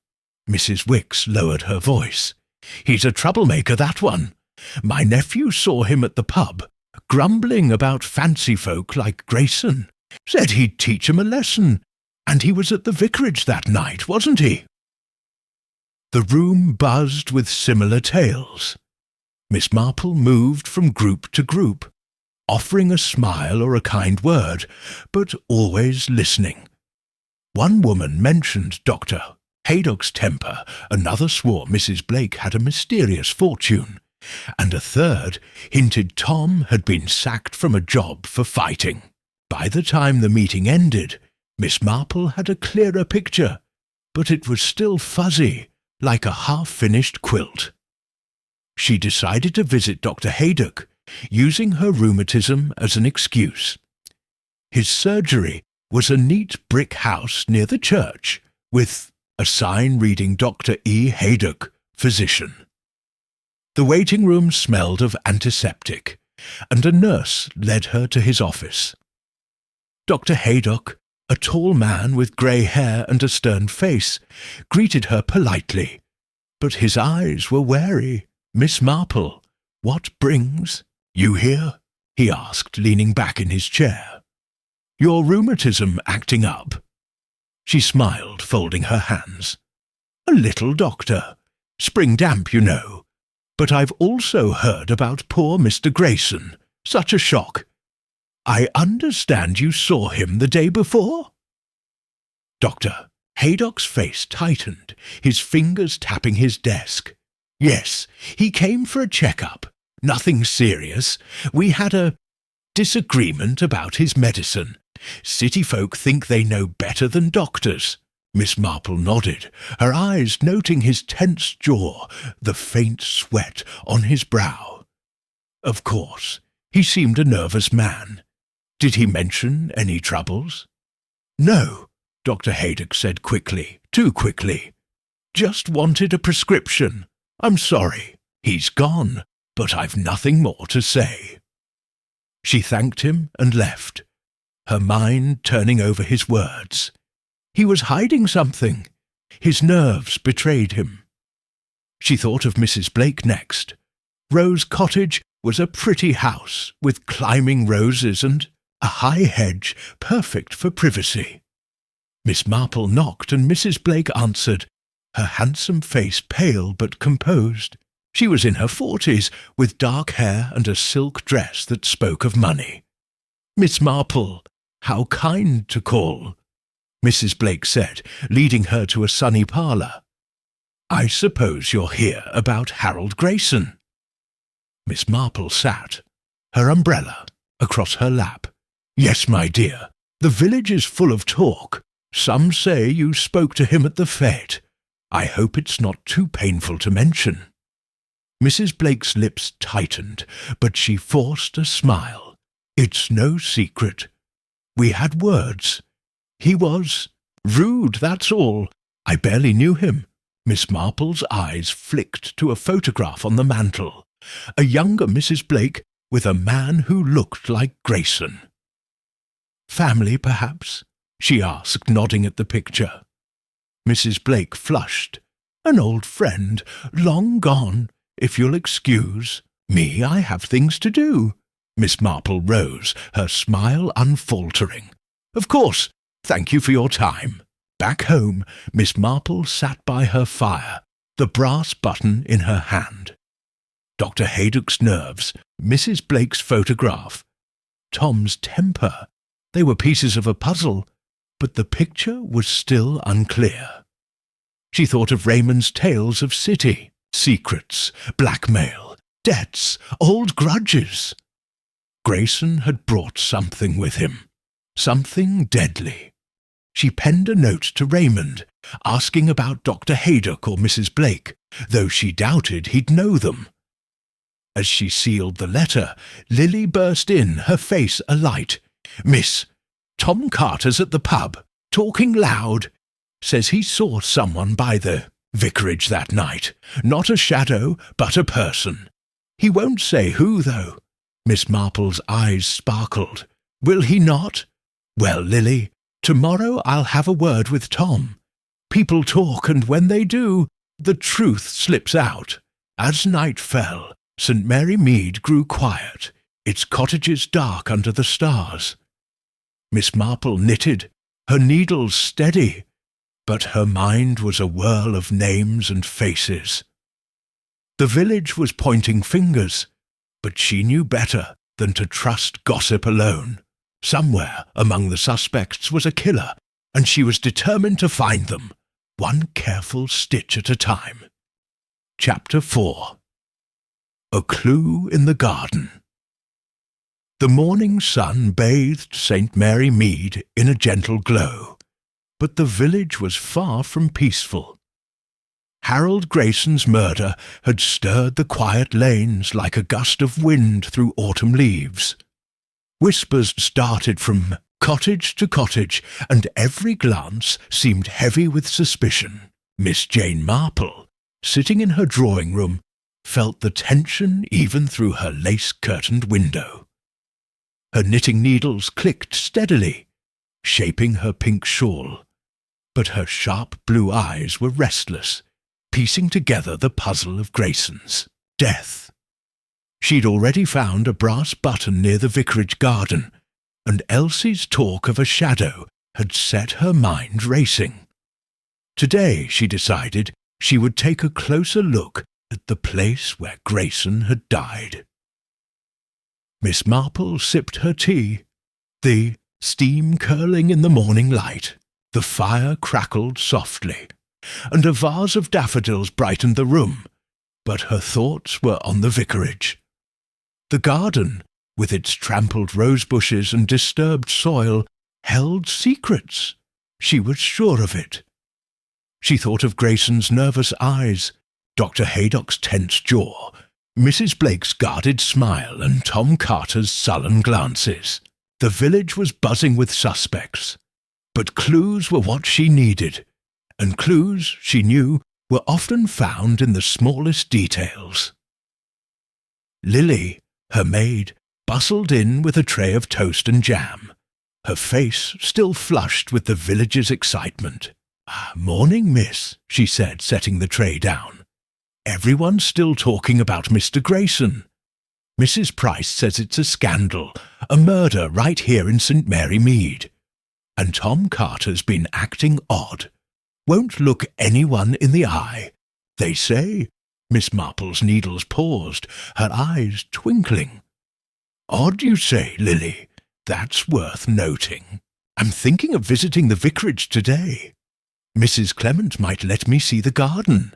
A: Mrs. Wicks lowered her voice. "He's a troublemaker, that one. My nephew saw him at the pub, grumbling about fancy folk like Grayson. Said he'd teach him a lesson. And he was at the vicarage that night, wasn't he?" The room buzzed with similar tales. Miss Marple moved from group to group, offering a smile or a kind word, but always listening. One woman mentioned Dr. Haydock's temper, another swore Mrs. Blake had a mysterious fortune, and a third hinted Tom had been sacked from a job for fighting. By the time the meeting ended, Miss Marple had a clearer picture, but it was still fuzzy, like a half-finished quilt. She decided to visit Dr. Haydock, using her rheumatism as an excuse. His surgery was a neat brick house near the church, with a sign reading Dr. E. Haydock, physician. The waiting room smelled of antiseptic, and a nurse led her to his office. Dr. Haydock, a tall man with grey hair and a stern face, greeted her politely, but his eyes were wary. "Miss Marple, what brings you here?" he asked, leaning back in his chair. "Your rheumatism acting up?" She smiled, folding her hands. A little doctor. Spring damp, you know. But I've also heard about poor Mr. Grayson. Such a shock. I understand you saw him the day before?" Dr. Haydock's face tightened, his fingers tapping his desk. "Yes, he came for a check-up. Nothing serious. We had a disagreement about his medicine. City folk think they know better than doctors." Miss Marple nodded, her eyes noting his tense jaw, the faint sweat on his brow. "Of course, he seemed a nervous man. Did he mention any troubles?" "No," Dr. Haydock said quickly, too quickly. "Just wanted a prescription. I'm sorry. He's gone, but I've nothing more to say." She thanked him and left, her mind turning over his words. He was hiding something. His nerves betrayed him. She thought of Mrs. Blake next. Rose Cottage was a pretty house with climbing roses and a high hedge perfect for privacy. Miss Marple knocked and Mrs. Blake answered, her handsome face pale but composed. She was in her 40s, with dark hair and a silk dress that spoke of money. "Miss Marple, how kind to call," Mrs. Blake said, leading her to a sunny parlour. "I suppose you're here about Harold Grayson." Miss Marple sat, her umbrella across her lap. "Yes, my dear, the village is full of talk. Some say you spoke to him at the fete. I hope it's not too painful to mention." Mrs. Blake's lips tightened, but she forced a smile. "It's no secret. We had words. He was rude, that's all. I barely knew him." Miss Marple's eyes flicked to a photograph on the mantel. A younger Mrs. Blake with a man who looked like Grayson. "Family, perhaps?" she asked, nodding at the picture. Mrs. Blake flushed. "An old friend, long gone, if you'll excuse. Me, I have things to do." Miss Marple rose, her smile unfaltering. "Of course. Thank you for your time." Back home, Miss Marple sat by her fire, the brass button in her hand. Dr. Haydock's nerves, Mrs. Blake's photograph, Tom's temper. They were pieces of a puzzle, but the picture was still unclear. She thought of Raymond's tales of city, secrets, blackmail, debts, old grudges. Grayson had brought something with him, something deadly. She penned a note to Raymond, asking about Dr. Haydock or Mrs. Blake, though she doubted he'd know them. As she sealed the letter, Lily burst in, her face alight. "Miss, Tom Carter's at the pub, talking loud. Says he saw someone by the vicarage that night. Not a shadow, but a person. He won't say who, though." Miss Marple's eyes sparkled. "Will he not? Well, Lily, tomorrow I'll have a word with Tom. People talk, and when they do, the truth slips out. As night fell, St. Mary Mead grew quiet, its cottages dark under the stars." Miss Marple knitted, her needles steady, but her mind was a whirl of names and faces. The village was pointing fingers, but she knew better than to trust gossip alone. Somewhere among the suspects was a killer, and she was determined to find them, one careful stitch at a time. Chapter 4. A Clue in the Garden. The morning sun bathed St. Mary Mead in a gentle glow, but the village was far from peaceful. Harold Grayson's murder had stirred the quiet lanes like a gust of wind through autumn leaves. Whispers started from cottage to cottage, and every glance seemed heavy with suspicion. Miss Jane Marple, sitting in her drawing-room, felt the tension even through her lace-curtained window. Her knitting needles clicked steadily, shaping her pink shawl, but her sharp blue eyes were restless, piecing together the puzzle of Grayson's death. She'd already found a brass button near the vicarage garden, and Elsie's talk of a shadow had set her mind racing. Today, she decided, she would take a closer look at the place where Grayson had died. Miss Marple sipped her tea. The steam curling in the morning light, the fire crackled softly, and a vase of daffodils brightened the room, but her thoughts were on the vicarage. The garden, with its trampled rose bushes and disturbed soil, held secrets. She was sure of it. She thought of Grayson's nervous eyes, Dr. Haydock's tense jaw, Mrs. Blake's guarded smile, and Tom Carter's sullen glances. The village was buzzing with suspects, but clues were what she needed, and clues, she knew, were often found in the smallest details. Lily, her maid, bustled in with a tray of toast and jam, her face still flushed with the village's excitement. "Morning, miss," she said, setting the tray down. "Everyone's still talking about Mr. Grayson. Mrs. Price says it's a scandal, a murder right here in St. Mary Mead. And Tom Carter's been acting odd. Won't look anyone in the eye. They say," Miss Marple's needles paused, her eyes twinkling. "Odd, you say, Lily? That's worth noting. I'm thinking of visiting the vicarage today. Mrs. Clement might let me see the garden.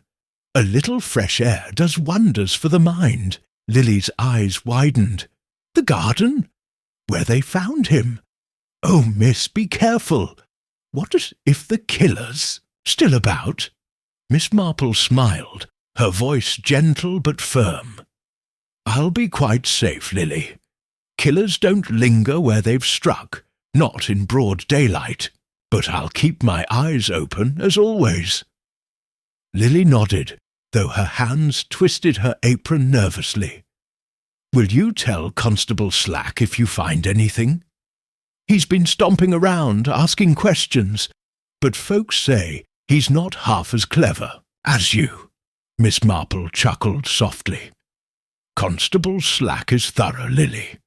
A: A little fresh air does wonders for the mind." Lily's eyes widened. "The garden? Where they found him? Oh, miss, be careful. What if the killer's still about?" Miss Marple smiled, her voice gentle but firm. "I'll be quite safe, Lily. Killers don't linger where they've struck, not in broad daylight, but I'll keep my eyes open as always." Lily nodded, though her hands twisted her apron nervously. "Will you tell Constable Slack if you find anything? He's been stomping around, asking questions, but folks say he's not half as clever as you." Miss Marple chuckled softly. "Constable Slack is thorough, Lily,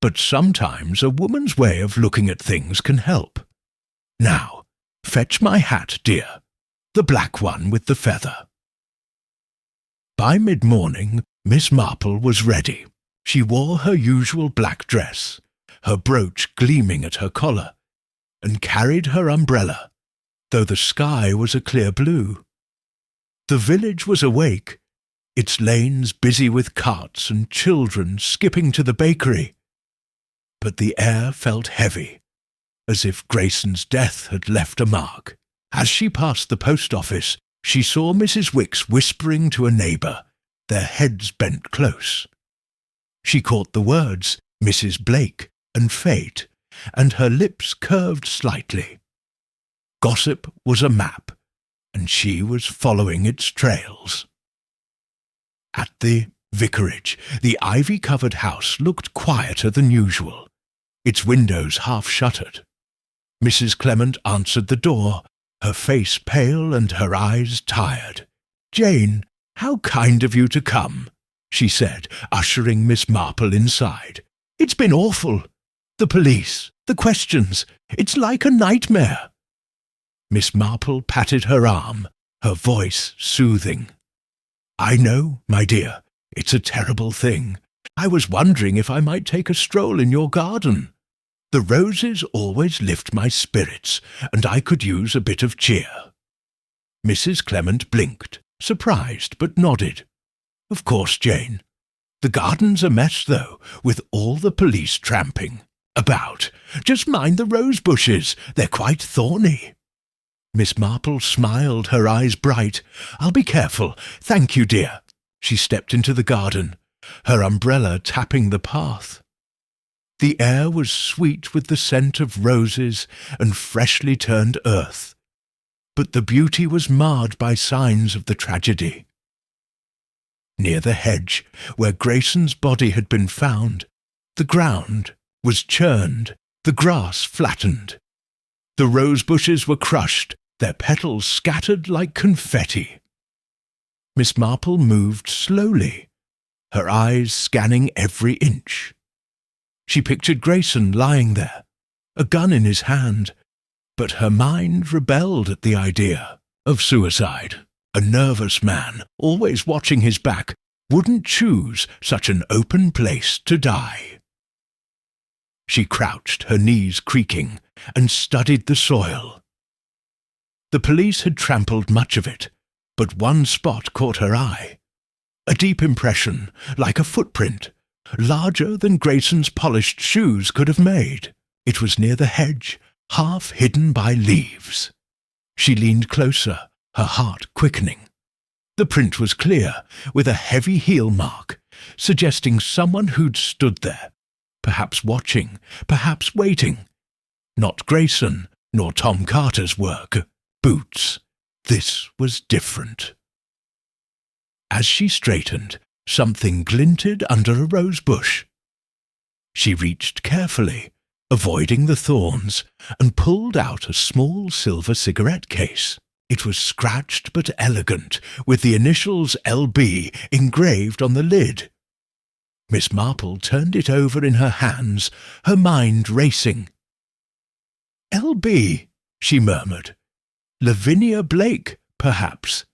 A: but sometimes a woman's way of looking at things can help. Now, fetch my hat, dear, the black one with the feather." By mid-morning, Miss Marple was ready. She wore her usual black dress, her brooch gleaming at her collar, and carried her umbrella, though the sky was a clear blue. The village was awake, its lanes busy with carts and children skipping to the bakery. But the air felt heavy, as if Grayson's death had left a mark. As she passed the post office, she saw Mrs. Wicks whispering to a neighbour, their heads bent close. She caught the words, Mrs. Blake and Fate, and her lips curved slightly. Gossip was a map, and she was following its trails. At the vicarage, the ivy-covered house looked quieter than usual, its windows half-shuttered. Mrs. Clement answered the door, her face pale and her eyes tired. "Jane, how kind of you to come," she said, ushering Miss Marple inside. "It's been awful. The police, the questions, it's like a nightmare." Miss Marple patted her arm, her voice soothing. "I know, my dear, it's a terrible thing. I was wondering if I might take a stroll in your garden. The roses always lift my spirits, and I could use a bit of cheer." Mrs. Clement blinked, surprised, but nodded. "Of course, Jane. The garden's a mess, though, with all the police tramping about. Just mind the rose bushes, they're quite thorny." Miss Marple smiled, her eyes bright. "I'll be careful. Thank you, dear." She stepped into the garden, her umbrella tapping the path. The air was sweet with the scent of roses and freshly turned earth, but the beauty was marred by signs of the tragedy. Near the hedge, where Grayson's body had been found, the ground was churned, the grass flattened. The rose bushes were crushed, their petals scattered like confetti. Miss Marple moved slowly, her eyes scanning every inch. She pictured Grayson lying there, a gun in his hand, but her mind rebelled at the idea of suicide. A nervous man, always watching his back, wouldn't choose such an open place to die. She crouched, her knees creaking, and studied the soil. The police had trampled much of it, but one spot caught her eye. A deep impression, like a footprint, larger than Grayson's polished shoes could have made. It was near the hedge, half hidden by leaves. She leaned closer, her heart quickening. The print was clear, with a heavy heel mark, suggesting someone who'd stood there, perhaps watching, perhaps waiting. Not Grayson, nor Tom Carter's work. Boots. This was different. As she straightened, something glinted under a rose bush. She reached carefully, avoiding the thorns, and pulled out a small silver cigarette case. It was scratched but elegant, with the initials L.B. engraved on the lid. Miss Marple turned it over in her hands, her mind racing. "L.B.," she murmured. "Lavinia Blake, perhaps."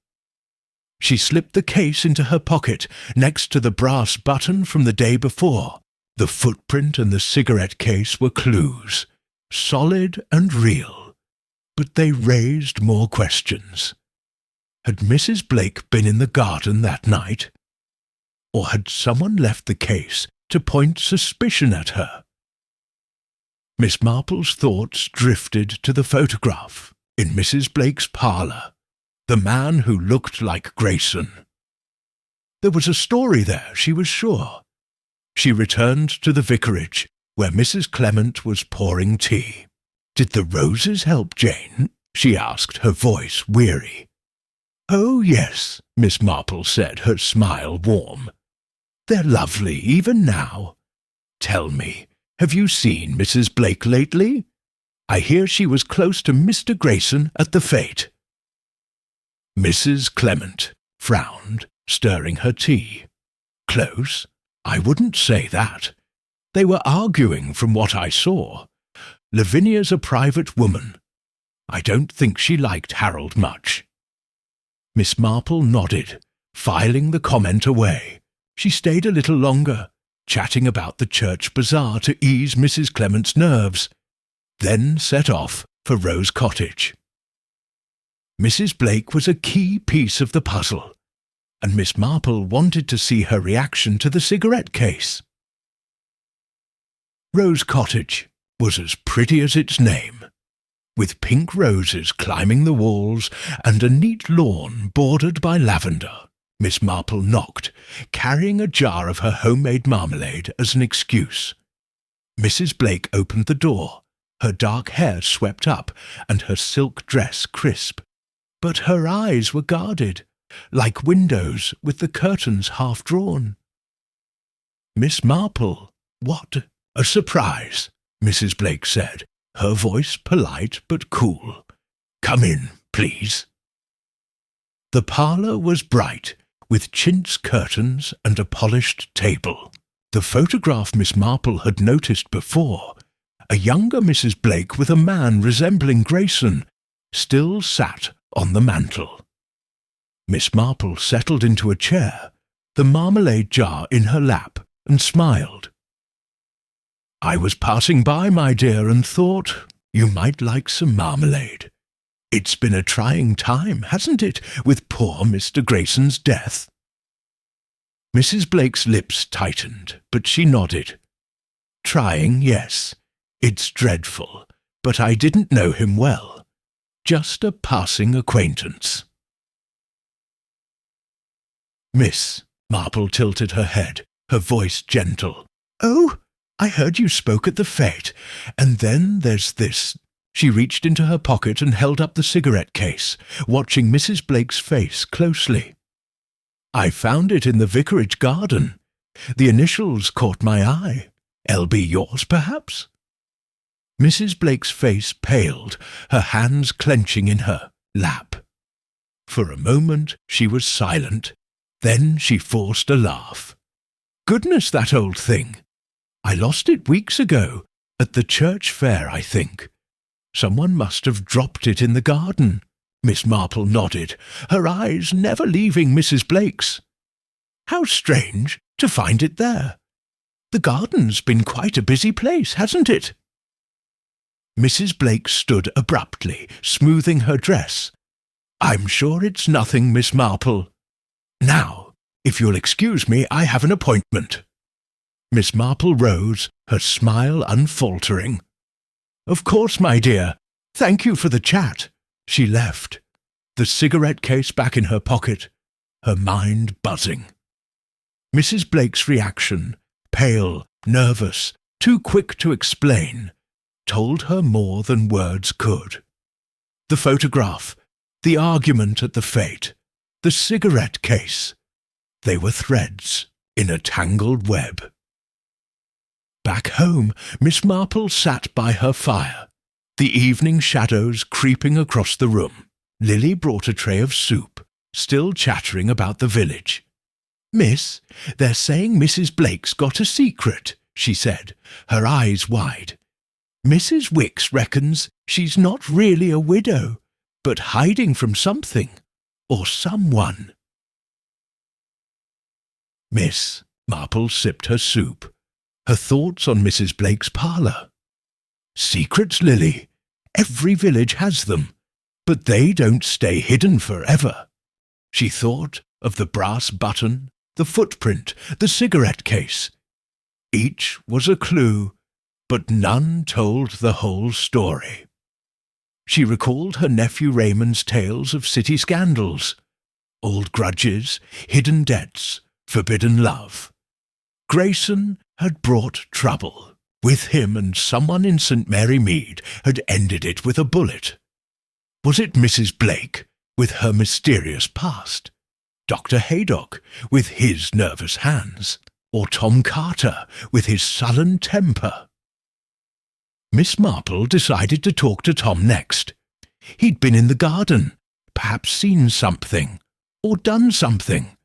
A: She slipped the case into her pocket, next to the brass button from the day before. The footprint and the cigarette case were clues, solid and real, but they raised more questions. Had Mrs. Blake been in the garden that night? Or had someone left the case to point suspicion at her? Miss Marple's thoughts drifted to the photograph in Mrs. Blake's parlour, the man who looked like Grayson. There was a story there, she was sure. She returned to the vicarage, where Mrs. Clement was pouring tea. "Did the roses help, Jane?" she asked, her voice weary. "Oh, yes," Miss Marple said, her smile warm. "They're lovely, even now. Tell me, have you seen Mrs. Blake lately? I hear she was close to Mr. Grayson at the fete." Mrs. Clement frowned, stirring her tea. "Close? I wouldn't say that. They were arguing from what I saw. Lavinia's a private woman. I don't think she liked Harold much." Miss Marple nodded, filing the comment away. She stayed a little longer, chatting about the church bazaar to ease Mrs. Clement's nerves, then set off for Rose Cottage. Mrs. Blake was a key piece of the puzzle, and Miss Marple wanted to see her reaction to the cigarette case. Rose Cottage was as pretty as its name, with pink roses climbing the walls and a neat lawn bordered by lavender. Miss Marple knocked, carrying a jar of her homemade marmalade as an excuse. Mrs. Blake opened the door, her dark hair swept up and her silk dress crisp. But her eyes were guarded, like windows with the curtains half drawn. "Miss Marple, what a surprise," Mrs. Blake said, her voice polite but cool. "Come in, please." The parlour was bright, with chintz curtains and a polished table. The photograph Miss Marple had noticed before, a younger Mrs. Blake with a man resembling Grayson, still sat on the mantel. Miss Marple settled into a chair, the marmalade jar in her lap, and smiled. "I was passing by, my dear, and thought you might like some marmalade. It's been a trying time, hasn't it, with poor Mr. Grayson's death?" Mrs. Blake's lips tightened, but she nodded. "Trying, yes. It's dreadful, but I didn't know him well. Just a passing acquaintance." "Miss," Marple tilted her head, her voice gentle. "Oh, I heard you spoke at the fete, and then there's this." She reached into her pocket and held up the cigarette case, watching Mrs. Blake's face closely. "I found it in the vicarage garden. The initials caught my eye. L.B. yours, perhaps?" Mrs. Blake's face paled, her hands clenching in her lap. For a moment she was silent. Then she forced a laugh. "Goodness, that old thing! I lost it weeks ago, at the church fair, I think. Someone must have dropped it in the garden. Miss Marple nodded, her eyes never leaving Mrs. Blake's. "How strange to find it there. The garden's been quite a busy place, hasn't it?" Mrs. Blake stood abruptly, smoothing her dress. "I'm sure it's nothing, Miss Marple. Now, if you'll excuse me, I have an appointment." Miss Marple rose, her smile unfaltering. "Of course, my dear. Thank you for the chat." She left, the cigarette case back in her pocket, her mind buzzing. Mrs. Blake's reaction, pale, nervous, too quick to explain, told her more than words could. The photograph, the argument at the fete, the cigarette case, they were threads in a tangled web. Back home, Miss Marple sat by her fire, the evening shadows creeping across the room. Lily brought a tray of soup, still chattering about the village. "Miss, they're saying Mrs. Blake's got a secret," she said, her eyes wide. "Mrs. Wicks reckons she's not really a widow, but hiding from something or someone." Miss Marple sipped her soup, her thoughts on Mrs. Blake's parlour. "Secrets, Lily. Every village has them, but they don't stay hidden forever." She thought of the brass button, the footprint, the cigarette case. Each was a clue, but none told the whole story. She recalled her nephew Raymond's tales of city scandals, old grudges, hidden debts, forbidden love. Grayson had brought trouble. With him and someone in St. Mary Mead had ended it with a bullet. Was it Mrs. Blake, with her mysterious past? Dr. Haydock, with his nervous hands? Or Tom Carter, with his sullen temper? Miss Marple decided to talk to Tom next. He'd been in the garden, perhaps seen something, or done something.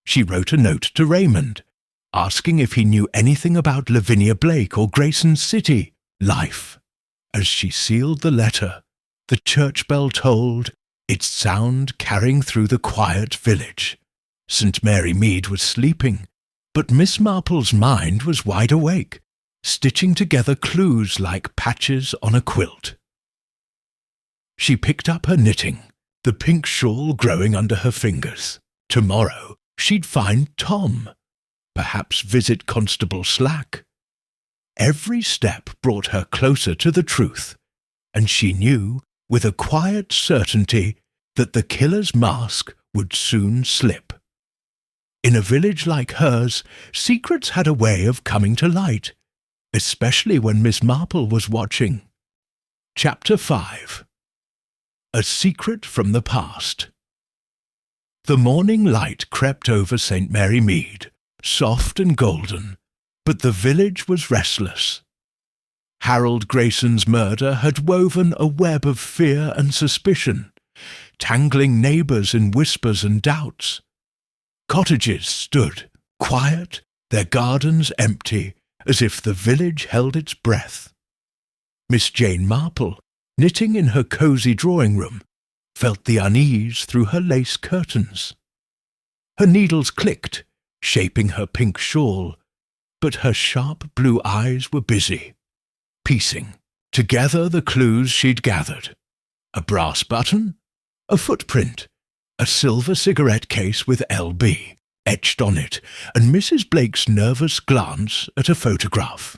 A: She wrote a note to Raymond, asking if he knew anything about Lavinia Blake or Grayson's city life. As she sealed the letter, the church bell tolled, its sound carrying through the quiet village. St. Mary Mead was sleeping, but Miss Marple's mind was wide awake, stitching together clues like patches on a quilt. She picked up her knitting, the pink shawl growing under her fingers. Tomorrow she'd find Tom, perhaps visit Constable Slack. Every step brought her closer to the truth, and she knew, with a quiet certainty, that the killer's mask would soon slip. In a village like hers, secrets had a way of coming to light, especially when Miss Marple was watching. Chapter 5. A Secret from the Past. The morning light crept over St. Mary Mead, soft and golden, but the village was restless. Harold Grayson's murder had woven a web of fear and suspicion, tangling neighbours in whispers and doubts. Cottages stood, quiet, their gardens empty, as if the village held its breath. Miss Jane Marple, knitting in her cosy drawing-room, felt the unease through her lace curtains. Her needles clicked, shaping her pink shawl, but her sharp blue eyes were busy, piecing together the clues she'd gathered. A brass button, a footprint, a silver cigarette case with LB etched on it, and Mrs. Blake's nervous glance at a photograph.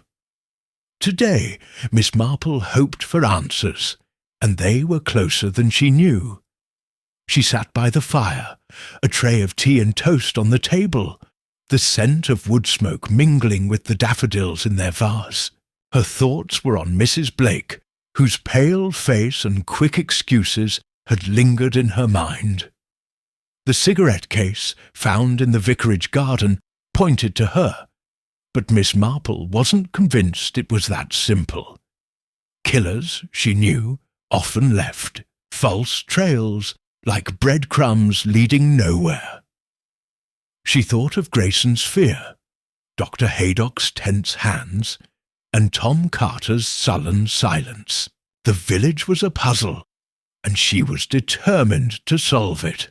A: Today, Miss Marple hoped for answers, and they were closer than she knew. She sat by the fire, a tray of tea and toast on the table, the scent of wood smoke mingling with the daffodils in their vase. Her thoughts were on Mrs. Blake, whose pale face and quick excuses had lingered in her mind. The cigarette case, found in the vicarage garden, pointed to her, but Miss Marple wasn't convinced it was that simple. Killers, she knew, often left false trails, like breadcrumbs leading nowhere. She thought of Grayson's fear, Dr. Haydock's tense hands, and Tom Carter's sullen silence. The village was a puzzle, and she was determined to solve it.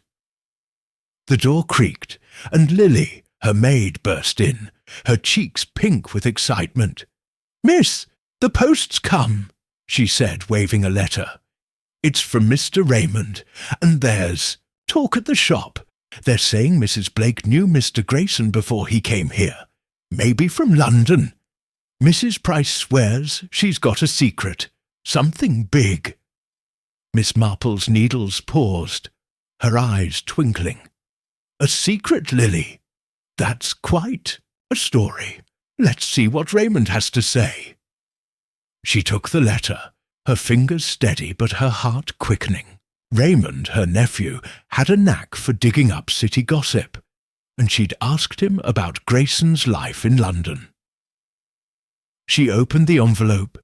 A: The door creaked, and Lily, her maid, burst in, her cheeks pink with excitement. "Miss, the post's come," she said, waving a letter. "It's from Mr. Raymond, and there's talk at the shop. They're saying Mrs. Blake knew Mr. Grayson before he came here, maybe from London. Mrs. Price swears she's got a secret, something big." Miss Marple's needles paused, her eyes twinkling. "A secret, Lily? That's quite a story. Let's see what Raymond has to say." She took the letter, her fingers steady but her heart quickening. Raymond, her nephew, had a knack for digging up city gossip, and she'd asked him about Grayson's life in London. She opened the envelope,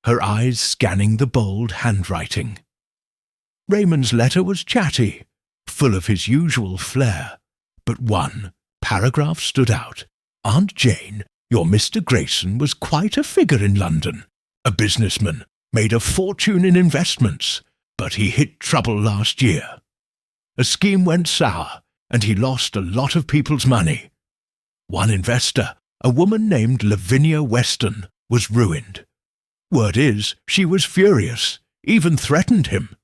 A: her eyes scanning the bold handwriting. Raymond's letter was chatty, full of his usual flair, but one paragraph stood out. "Aunt Jane, your Mr. Grayson was quite a figure in London, a businessman, made a fortune in investments, but he hit trouble last year. A scheme went sour, and he lost a lot of people's money. One investor, a woman named Lavinia Weston, was ruined. Word is, she was furious, even threatened him.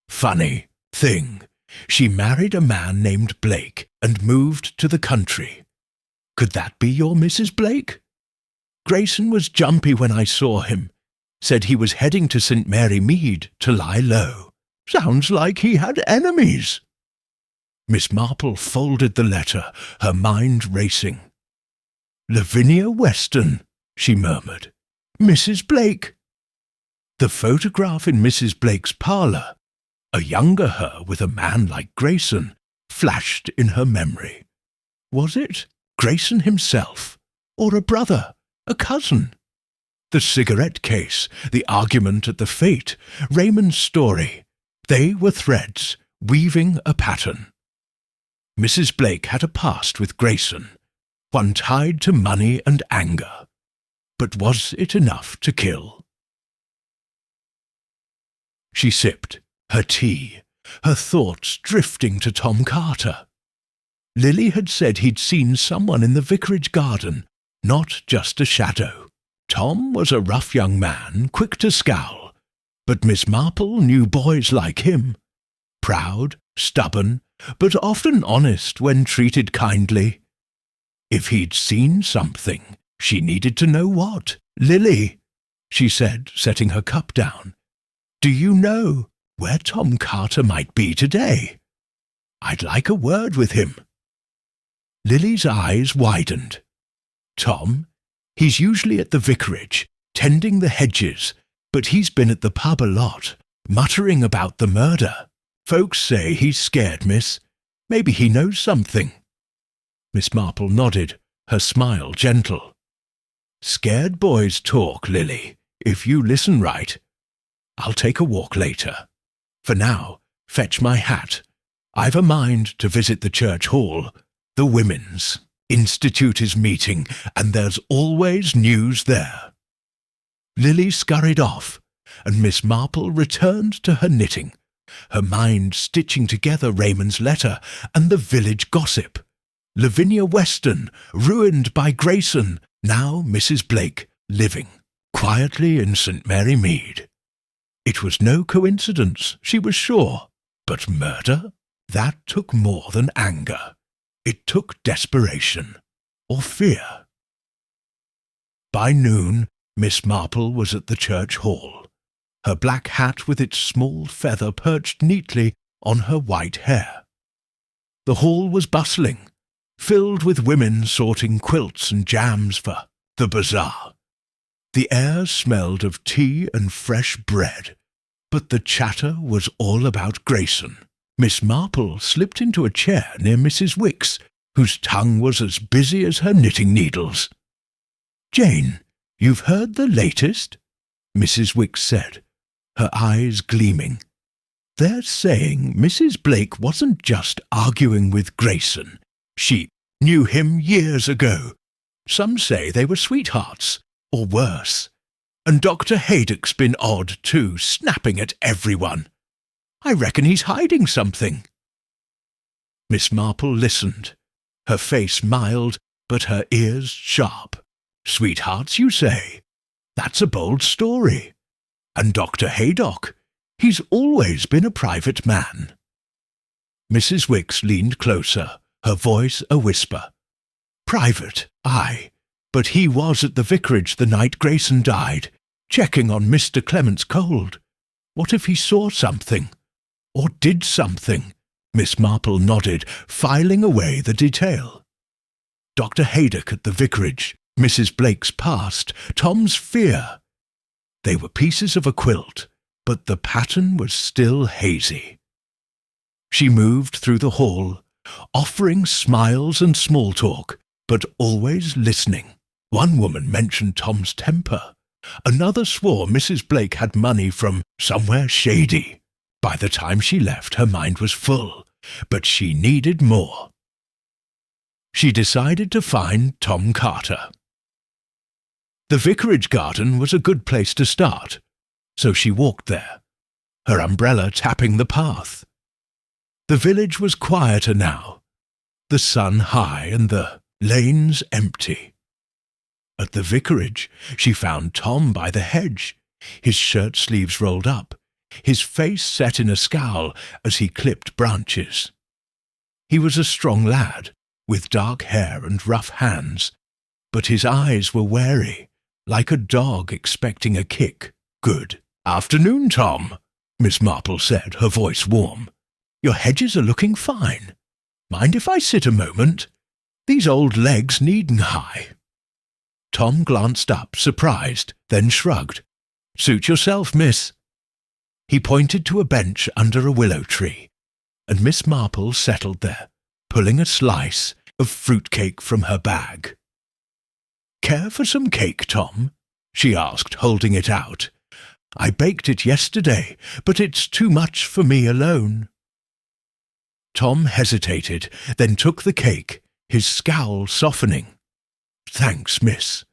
A: Funny thing, she married a man named Blake and moved to the country. Could that be your Mrs. Blake? Grayson was jumpy when I saw him. Said he was heading to St. Mary Mead to lie low. Sounds like he had enemies." Miss Marple folded the letter, her mind racing. "Lavinia Weston," she murmured. "Mrs. Blake." The photograph in Mrs. Blake's parlour, a younger her with a man like Grayson, flashed in her memory. Was it Grayson himself, or a brother, a cousin? The cigarette case, the argument at the fete, Raymond's story, they were threads, weaving a pattern. Mrs. Blake had a past with Grayson, one tied to money and anger. But was it enough to kill? She sipped her tea, her thoughts drifting to Tom Carter. Lily had said he'd seen someone in the vicarage garden, not just a shadow. Tom was a rough young man, quick to scowl, but Miss Marple knew boys like him. Proud, stubborn, but often honest when treated kindly. If he'd seen something, she needed to know what. "Lily," she said, setting her cup down, "do you know where Tom Carter might be today? I'd like a word with him." Lily's eyes widened. "Tom? He's usually at the vicarage, tending the hedges, but he's been at the pub a lot, muttering about the murder. Folks say he's scared, miss. Maybe he knows something." Miss Marple nodded, her smile gentle. "Scared boys talk, Lily, if you listen right. I'll take a walk later. For now, fetch my hat. I've a mind to visit the church hall. The women's institute is meeting, and there's always news there." Lily scurried off, and Miss Marple returned to her knitting, her mind stitching together Raymond's letter and the village gossip. Lavinia Weston, ruined by Grayson, now Mrs. Blake, living quietly in St. Mary Mead. It was no coincidence, she was sure, but murder? That took more than anger. It took desperation, or fear. By noon, Miss Marple was at the church hall, her black hat with its small feather perched neatly on her white hair. The hall was bustling, filled with women sorting quilts and jams for the bazaar. The air smelled of tea and fresh bread, but the chatter was all about Grayson. Miss Marple slipped into a chair near Mrs. Wicks, whose tongue was as busy as her knitting needles. "Jane, you've heard the latest?" Mrs. Wicks said, her eyes gleaming. "They're saying Mrs. Blake wasn't just arguing with Grayson. She knew him years ago. Some say they were sweethearts, or worse. And Dr. Haydock's been odd, too, snapping at everyone. I reckon he's hiding something." Miss Marple listened, her face mild, but her ears sharp. "Sweethearts, you say? That's a bold story. And Dr. Haydock, he's always been a private man." Mrs. Wicks leaned closer, her voice a whisper. "Private, aye, but he was at the vicarage the night Grayson died, checking on Mr. Clement's cold. What if he saw something? Or did something?" Miss Marple nodded, filing away the detail. Dr. Haydock at the vicarage, Mrs. Blake's past, Tom's fear. They were pieces of a quilt, but the pattern was still hazy. She moved through the hall, offering smiles and small talk, but always listening. One woman mentioned Tom's temper. Another swore Mrs. Blake had money from somewhere shady. By the time she left, her mind was full, but she needed more. She decided to find Tom Carter. The vicarage garden was a good place to start, so she walked there, her umbrella tapping the path. The village was quieter now, the sun high and the lanes empty. At the vicarage, she found Tom by the hedge, his shirt sleeves rolled up, his face set in a scowl as he clipped branches. He was a strong lad, with dark hair and rough hands, but his eyes were wary, like a dog expecting a kick. "Good afternoon, Tom," Miss Marple said, her voice warm. "Your hedges are looking fine. Mind if I sit a moment? These old legs needn't high." Tom glanced up, surprised, then shrugged. "Suit yourself, miss." He pointed to a bench under a willow tree, and Miss Marple settled there, pulling a slice of fruitcake from her bag. "Care for some cake, Tom?" she asked, holding it out. "I baked it yesterday, but it's too much for me alone." Tom hesitated, then took the cake, his scowl softening. "Thanks, miss.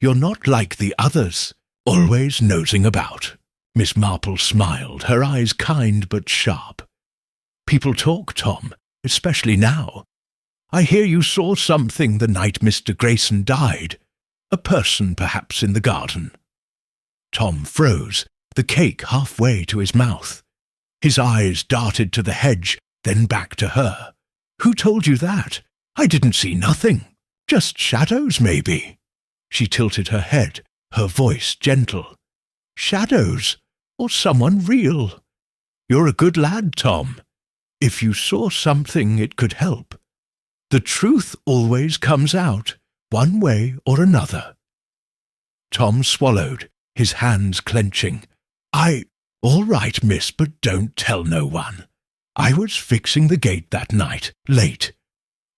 A: You're not like the others, always nosing about." Miss Marple smiled, her eyes kind but sharp. "People talk, Tom, especially now. I hear you saw something the night Mr. Grayson died. A person, perhaps, in the garden." Tom froze, the cake halfway to his mouth. His eyes darted to the hedge, then back to her. "Who told you that? I didn't see nothing. Just shadows, maybe." She tilted her head, her voice gentle. "Shadows, or someone real? You're a good lad, Tom. If you saw something, it could help. The truth always comes out, one way or another." Tom swallowed, his hands clenching. All right, miss, but don't tell no one. I was fixing the gate that night, late.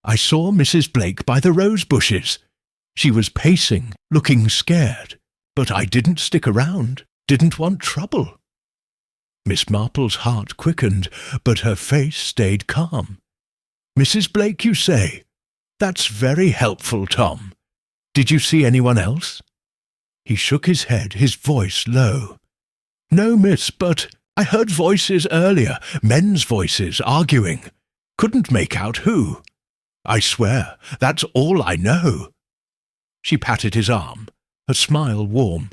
A: I saw Mrs. Blake by the rose bushes. She was pacing, looking scared, but I didn't stick around, didn't want trouble." Miss Marple's heart quickened, but her face stayed calm. "Mrs. Blake, you say? That's very helpful, Tom. Did you see anyone else?" He shook his head, his voice low. "No, miss, but I heard voices earlier, men's voices, arguing. Couldn't make out who. I swear, that's all I know." She patted his arm, her smile warm.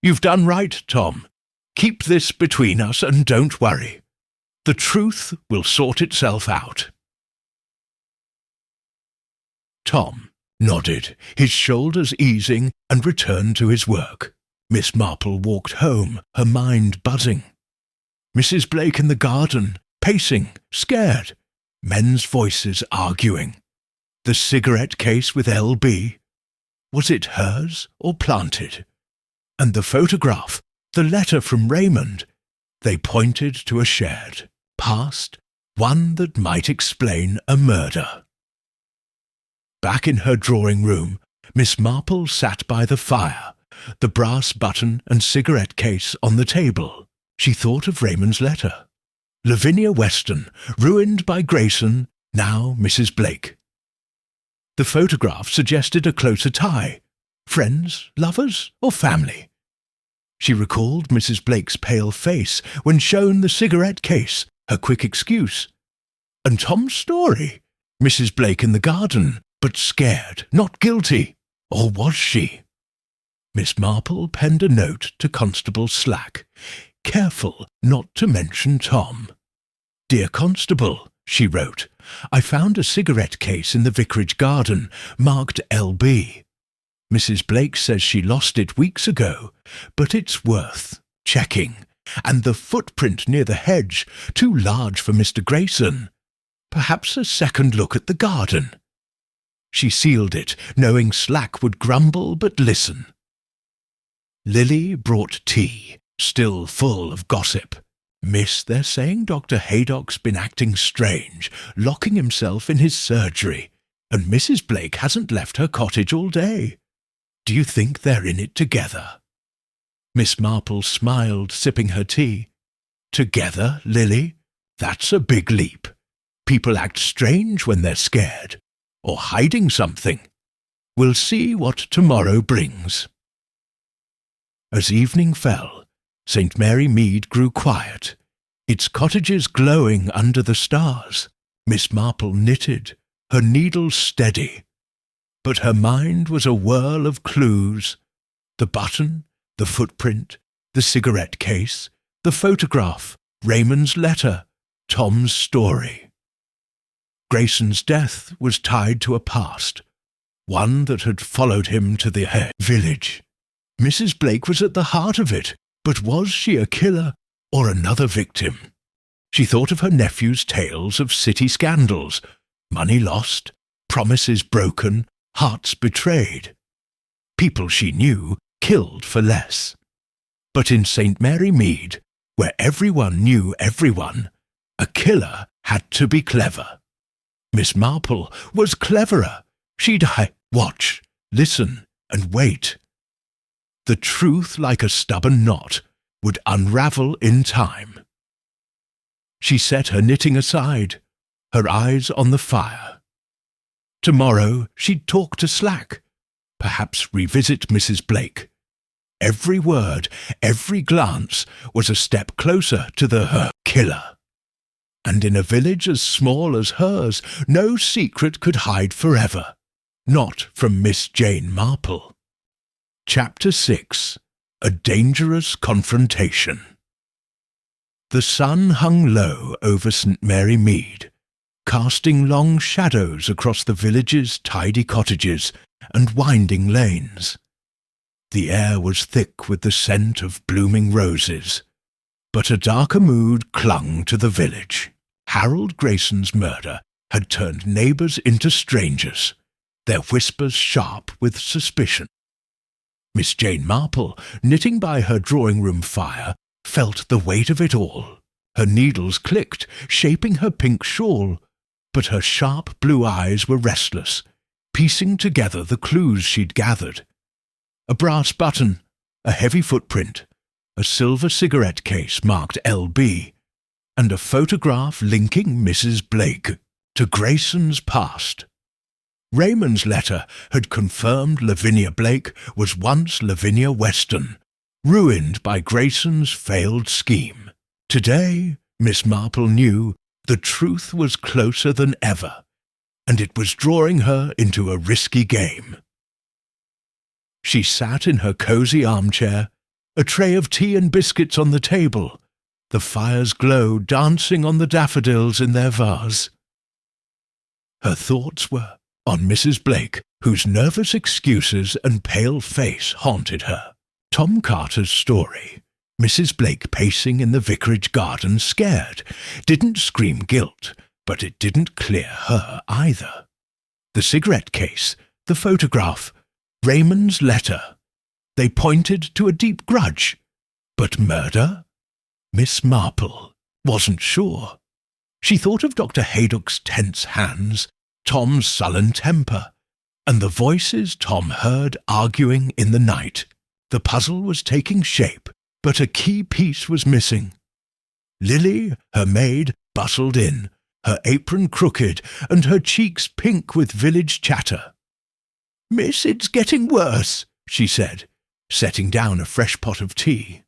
A: "You've done right, Tom. Keep this between us and don't worry. The truth will sort itself out." Tom nodded, his shoulders easing, and returned to his work. Miss Marple walked home, her mind buzzing. Mrs. Blake in the garden, pacing, scared. Men's voices arguing. The cigarette case with L.B. Was it hers or planted? And the photograph, the letter from Raymond. They pointed to a shared past, one that might explain a murder. Back in her drawing room, Miss Marple sat by the fire, the brass button and cigarette case on the table. She thought of Raymond's letter. Lavinia Weston, ruined by Grayson, now Mrs. Blake. The photograph suggested a closer tie. Friends, lovers, or family? She recalled Mrs. Blake's pale face when shown the cigarette case, her quick excuse. And Tom's story. Mrs. Blake in the garden, but scared, not guilty. Or was she? Miss Marple penned a note to Constable Slack, careful not to mention Tom. "Dear Constable," she wrote, "I found a cigarette case in the vicarage garden, marked LB. Mrs. Blake says she lost it weeks ago, but it's worth checking. And the footprint near the hedge, too large for Mr. Grayson. Perhaps a second look at the garden." She sealed it, knowing Slack would grumble but listen. Lily brought tea, still full of gossip. "Miss, they're saying Dr. Haydock's been acting strange, locking himself in his surgery, and Mrs. Blake hasn't left her cottage all day. Do you think they're in it together?" Miss Marple smiled, sipping her tea. "Together, Lily? That's a big leap. People act strange when they're scared, or hiding something. We'll see what tomorrow brings." As evening fell, St. Mary Mead grew quiet, its cottages glowing under the stars. Miss Marple knitted, her needle steady. But her mind was a whirl of clues. The button, the footprint, the cigarette case, the photograph, Raymond's letter, Tom's story. Grayson's death was tied to a past, one that had followed him to the village. Mrs. Blake was at the heart of it, but was she a killer or another victim? She thought of her nephew's tales of city scandals, money lost, promises broken, hearts betrayed. People she knew killed for less. But in St. Mary Mead, where everyone knew everyone, a killer had to be clever. Miss Marple was cleverer. She'd watch, listen, and wait. The truth, like a stubborn knot, would unravel in time. She set her knitting aside, her eyes on the fire. Tomorrow she'd talk to Slack, perhaps revisit Mrs. Blake. Every word, every glance was a step closer to her killer. And in a village as small as hers, no secret could hide forever, not from Miss Jane Marple. Chapter 6. A Dangerous Confrontation. The sun hung low over St. Mary Mead, casting long shadows across the village's tidy cottages and winding lanes. The air was thick with the scent of blooming roses, but a darker mood clung to the village. Harold Grayson's murder had turned neighbours into strangers, their whispers sharp with suspicion. Miss Jane Marple, knitting by her drawing-room fire, felt the weight of it all. Her needles clicked, shaping her pink shawl, but her sharp blue eyes were restless, piecing together the clues she'd gathered. A brass button, a heavy footprint, a silver cigarette case marked LB, and a photograph linking Mrs. Blake to Grayson's past. Raymond's letter had confirmed Lavinia Blake was once Lavinia Weston, ruined by Grayson's failed scheme. Today, Miss Marple knew the truth was closer than ever, and it was drawing her into a risky game. She sat in her cosy armchair, a tray of tea and biscuits on the table, the fire's glow dancing on the daffodils in their vase. Her thoughts were on Mrs. Blake, whose nervous excuses and pale face haunted her. Tom Carter's story, Mrs. Blake pacing in the vicarage garden scared, didn't scream guilt, but it didn't clear her either. The cigarette case, the photograph, Raymond's letter. They pointed to a deep grudge. But murder? Miss Marple wasn't sure. She thought of Dr. Haydock's tense hands, Tom's sullen temper, and the voices Tom heard arguing in the night. The puzzle was taking shape, but a key piece was missing. Lily, her maid, bustled in, her apron crooked and her cheeks pink with village chatter. "Miss, it's getting worse," she said. setting down a fresh pot of tea.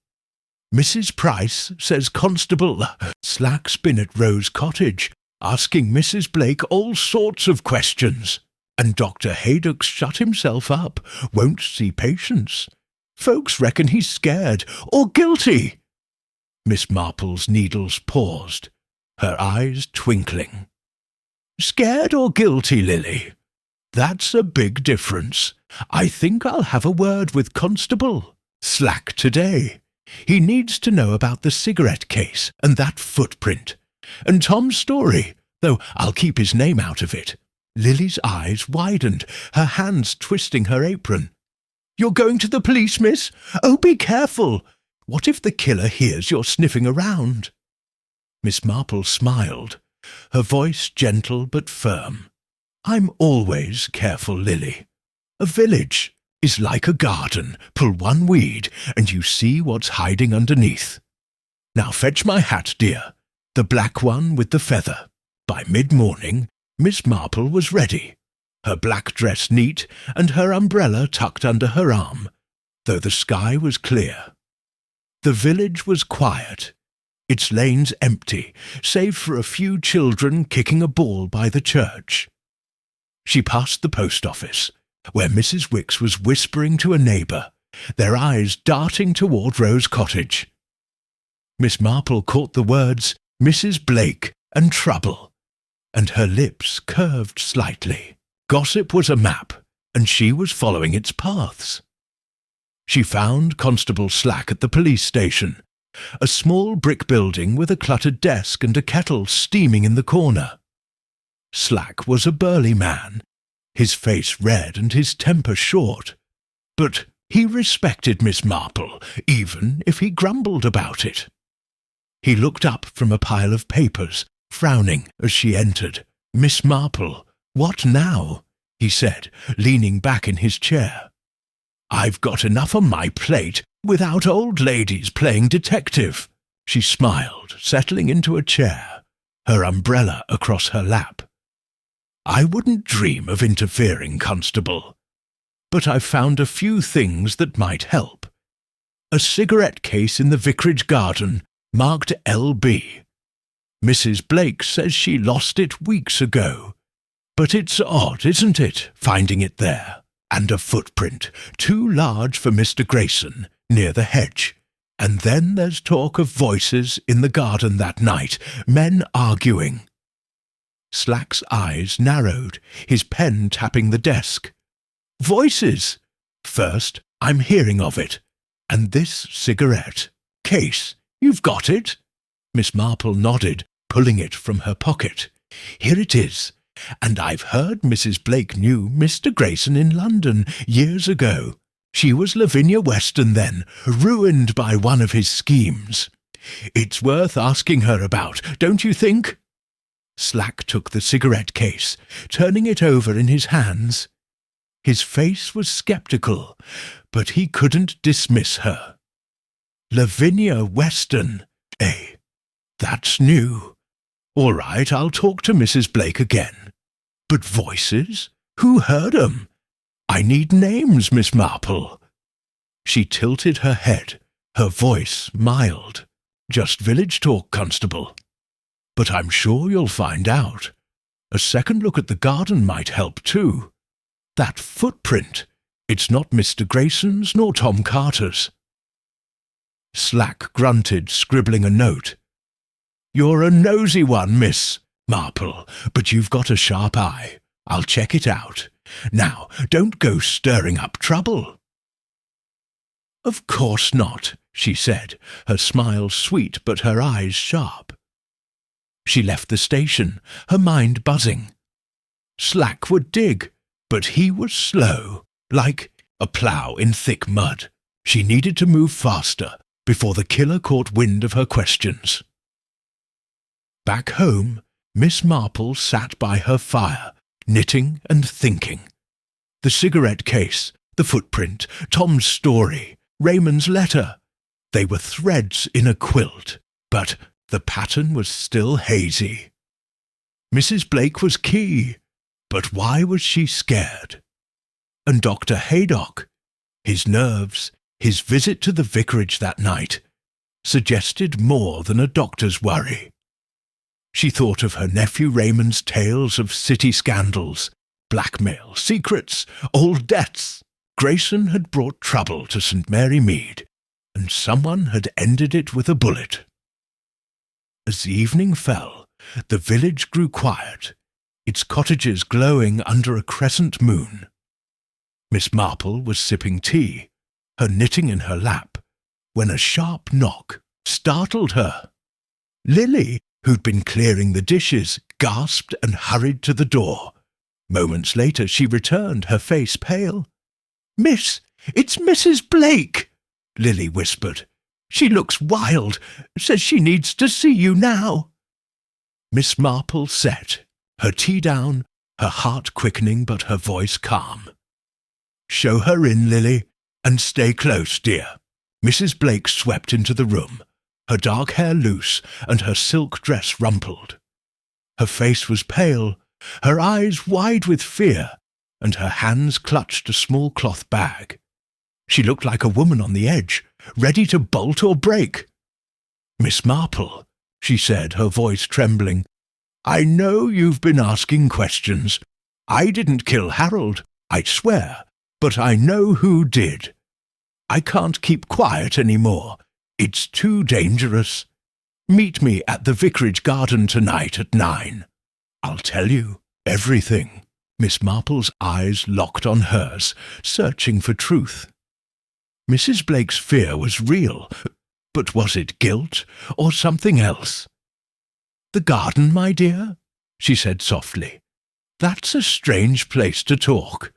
A: "Mrs. Price says Constable Slack's been at Rose Cottage, asking Mrs. Blake all sorts of questions, and Dr. Haydock's shut himself up, won't see patients. Folks reckon he's scared or guilty." Miss Marple's needles paused, her eyes twinkling. "Scared or guilty, Lily? That's a big difference. I think I'll have a word with Constable Slack today. He needs to know about the cigarette case and that footprint, and Tom's story, though I'll keep his name out of it." Lily's eyes widened, her hands twisting her apron. "You're going to the police, miss? Oh, be careful! What if the killer hears you're sniffing around?" Miss Marple smiled, her voice gentle but firm. "I'm always careful, Lily. A village is like a garden. Pull one weed, and you see what's hiding underneath. Now fetch my hat, dear, the black one with the feather." By mid-morning, Miss Marple was ready, her black dress neat and her umbrella tucked under her arm, though the sky was clear. The village was quiet, its lanes empty, save for a few children kicking a ball by the church. She passed the post office, where Mrs. Wicks was whispering to a neighbour, their eyes darting toward Rose Cottage. Miss Marple caught the words "Mrs. Blake" and "trouble," and her lips curved slightly. Gossip was a map, and she was following its paths. She found Constable Slack at the police station, a small brick building with a cluttered desk and a kettle steaming in the corner. Slack was a burly man, his face red and his temper short, but he respected Miss Marple, even if he grumbled about it. He looked up from a pile of papers, frowning as she entered. "Miss Marple, what now?" he said, leaning back in his chair. "I've got enough on my plate without old ladies playing detective." She smiled, settling into a chair, her umbrella across her lap. "I wouldn't dream of interfering, Constable, but I've found a few things that might help. A cigarette case in the vicarage garden, marked LB. Mrs. Blake says she lost it weeks ago, but it's odd, isn't it, finding it there? And a footprint, too large for Mr. Grayson, near the hedge. And then there's talk of voices in the garden that night, men arguing." Slack's eyes narrowed, his pen tapping the desk. "Voices? First, I'm hearing of it. And this cigarette case, you've got it?" Miss Marple nodded, pulling it from her pocket. "Here it is. And I've heard Mrs. Blake knew Mr. Grayson in London years ago. She was Lavinia Weston then, ruined by one of his schemes. It's worth asking her about, don't you think?" Slack took the cigarette case, turning it over in his hands. His face was sceptical, but he couldn't dismiss her. "Lavinia Weston, eh? That's new. All right, I'll talk to Mrs. Blake again. But voices? Who heard 'em? I need names, Miss Marple." She tilted her head, her voice mild. "Just village talk, Constable. But I'm sure you'll find out. A second look at the garden might help too. That footprint, it's not Mr. Grayson's nor Tom Carter's." Slack grunted, scribbling a note. "You're a nosy one, Miss Marple, but you've got a sharp eye. I'll check it out. Now, don't go stirring up trouble." "Of course not," she said, her smile sweet but her eyes sharp. She left the station, her mind buzzing. Slack would dig, but he was slow, like a plough in thick mud. She needed to move faster before the killer caught wind of her questions. Back home, Miss Marple sat by her fire, knitting and thinking. The cigarette case, the footprint, Tom's story, Raymond's letter. They were threads in a quilt, but the pattern was still hazy. Mrs. Blake was key, but why was she scared? And Dr. Haydock? His nerves, His visit to the vicarage that night suggested more than a doctor's worry. She thought of her nephew Raymond's tales of city scandals, blackmail, secrets, old debts. Grayson had brought trouble to St. Mary Mead, and someone had ended it with a bullet. As the evening fell, the village grew quiet, its cottages glowing under a crescent moon. Miss Marple was sipping tea, her knitting in her lap, when a sharp knock startled her. Lily, who'd been clearing the dishes, gasped and hurried to the door. Moments later she returned, her face pale. "Miss, it's Mrs. Blake," Lily whispered. "She looks wild, says she needs to see you now." Miss Marple sat, her tea down, her heart quickening but her voice calm. "Show her in, Lily, and stay close, dear." Mrs. Blake swept into the room, her dark hair loose and her silk dress rumpled. Her face was pale, her eyes wide with fear, and her hands clutched a small cloth bag. She looked like a woman on the edge, ready to bolt or break. "Miss Marple," she said, her voice trembling, "I know you've been asking questions. I didn't kill Harold, I swear, but I know who did. I can't keep quiet any more. It's too dangerous. Meet me at the vicarage garden tonight at 9. I'll tell you everything." Miss Marple's eyes locked on hers, searching for truth. Mrs. Blake's fear was real, but was it guilt or something else? "The garden, my dear?" she said softly. "That's a strange place to talk.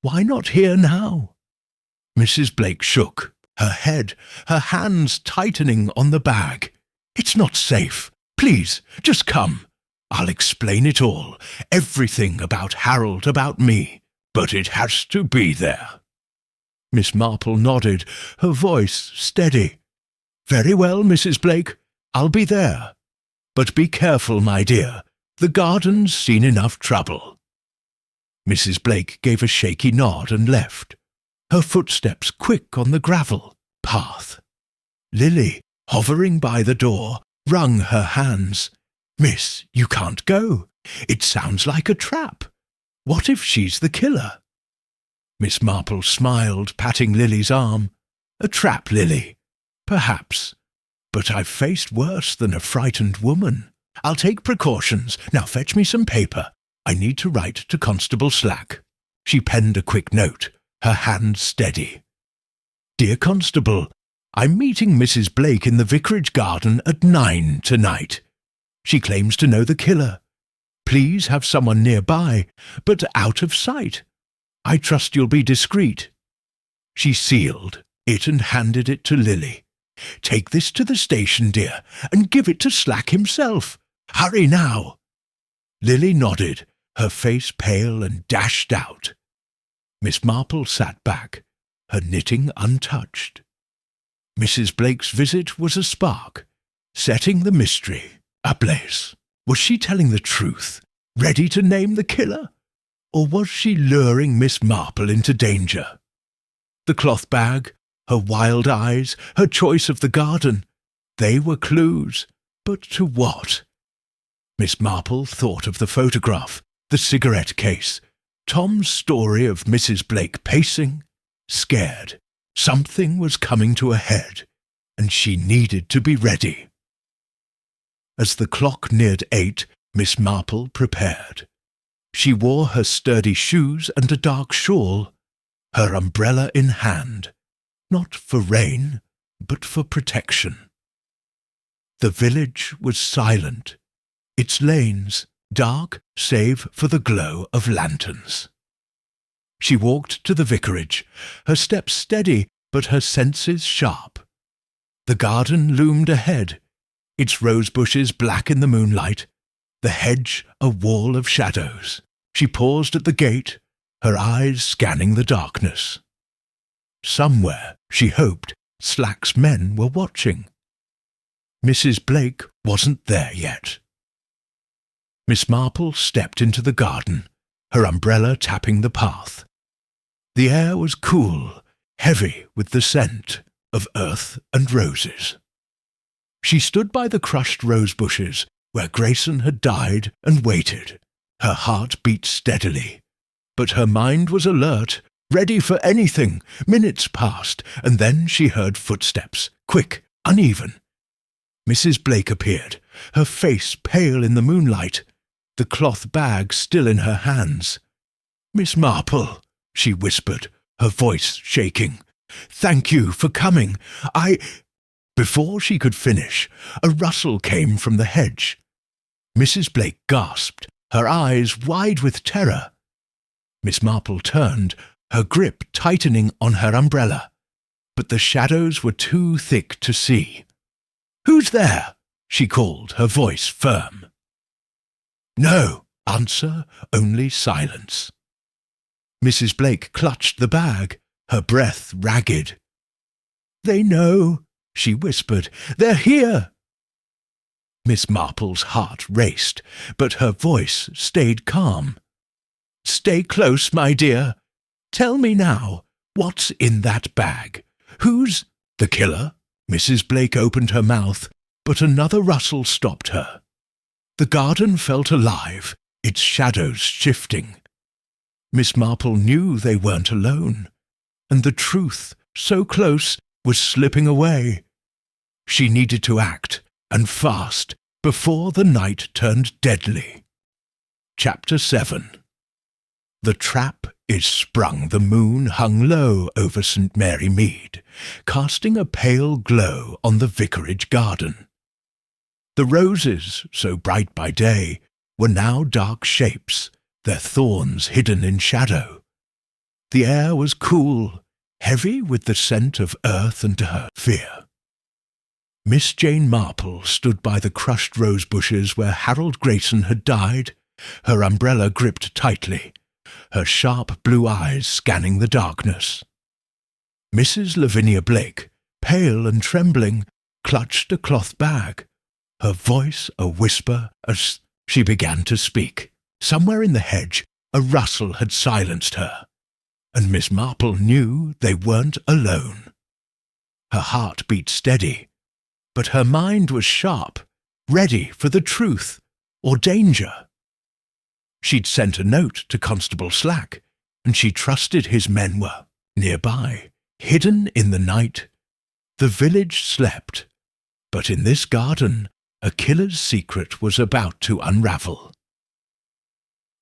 A: Why not here now?" Mrs. Blake shook, her head, her hands tightening on the bag. "It's not safe. Please, just come. I'll explain it all, everything about Harold, about me, but it has to be there." Miss Marple nodded, her voice steady. "Very well, Mrs. Blake, I'll be there. But be careful, my dear. The garden's seen enough trouble." Mrs. Blake gave a shaky nod and left, her footsteps quick on the gravel path. Lily, hovering by the door, wrung her hands. "Miss, you can't go. It sounds like a trap. What if she's the killer?" Miss Marple smiled, patting Lily's arm. "A trap, Lily? Perhaps. But I've faced worse than a frightened woman. I'll take precautions. Now fetch me some paper. I need to write to Constable Slack." She penned a quick note, her hand steady. "Dear Constable, I'm meeting Mrs. Blake in the vicarage garden at 9 tonight. She claims to know the killer. Please have someone nearby, but out of sight. I trust you'll be discreet." She sealed it and handed it to Lily. "Take this to the station, dear, and give it to Slack himself. Hurry now." Lily nodded, her face pale, and dashed out. Miss Marple sat back, her knitting untouched. Mrs. Blake's visit was a spark, setting the mystery ablaze. Was she telling the truth, ready to name the killer? Or was she luring Miss Marple into danger? The cloth bag, her wild eyes, her choice of the garden, they were clues. But to what? Miss Marple thought of the photograph, the cigarette case, Tom's story of Mrs. Blake pacing, scared. Something was coming to a head, and she needed to be ready. As the clock neared 8, Miss Marple prepared. She wore her sturdy shoes and a dark shawl, her umbrella in hand, not for rain, but for protection. The village was silent, its lanes dark save for the glow of lanterns. She walked to the vicarage, her steps steady but her senses sharp. The garden loomed ahead, its rose bushes black in the moonlight, the hedge a wall of shadows. She paused at the gate, her eyes scanning the darkness. Somewhere, she hoped, Slack's men were watching. Mrs. Blake wasn't there yet. Miss Marple stepped into the garden, her umbrella tapping the path. The air was cool, heavy with the scent of earth and roses. She stood by the crushed rose bushes where Grayson had died and waited. Her heart beat steadily, but her mind was alert, ready for anything. Minutes passed, and then she heard footsteps, quick, uneven. Mrs. Blake appeared, her face pale in the moonlight, the cloth bag still in her hands. "Miss Marple," she whispered, her voice shaking. "Thank you for coming. Before she could finish, a rustle came from the hedge. Mrs. Blake gasped, her eyes wide with terror. Miss Marple turned, her grip tightening on her umbrella, but the shadows were too thick to see. "Who's there?" she called, her voice firm. No answer, only silence. Mrs. Blake clutched the bag, her breath ragged. "They know," she whispered. "They're here." Miss Marple's heart raced, but her voice stayed calm. "Stay close, my dear. Tell me now, what's in that bag? Who's the killer?" Mrs. Blake opened her mouth, but another rustle stopped her. The garden felt alive, its shadows shifting. Miss Marple knew they weren't alone, and the truth, so close, was slipping away. She needed to act, and fast, before the night turned deadly. Chapter 7. The trap is sprung. The moon hung low over St. Mary Mead, casting a pale glow on the vicarage garden. The roses, so bright by day, were now dark shapes, their thorns hidden in shadow. The air was cool, heavy with the scent of earth and fear. Miss Jane Marple stood by the crushed rose bushes where Harold Grayson had died, her umbrella gripped tightly, her sharp blue eyes scanning the darkness. Mrs. Lavinia Blake, pale and trembling, clutched a cloth bag, her voice a whisper as she began to speak. Somewhere in the hedge, a rustle had silenced her, and Miss Marple knew they weren't alone. Her heart beat steady, but her mind was sharp, ready for the truth or danger. She'd sent a note to Constable Slack, and she trusted his men were nearby, hidden in the night. The village slept, but in this garden a killer's secret was about to unravel.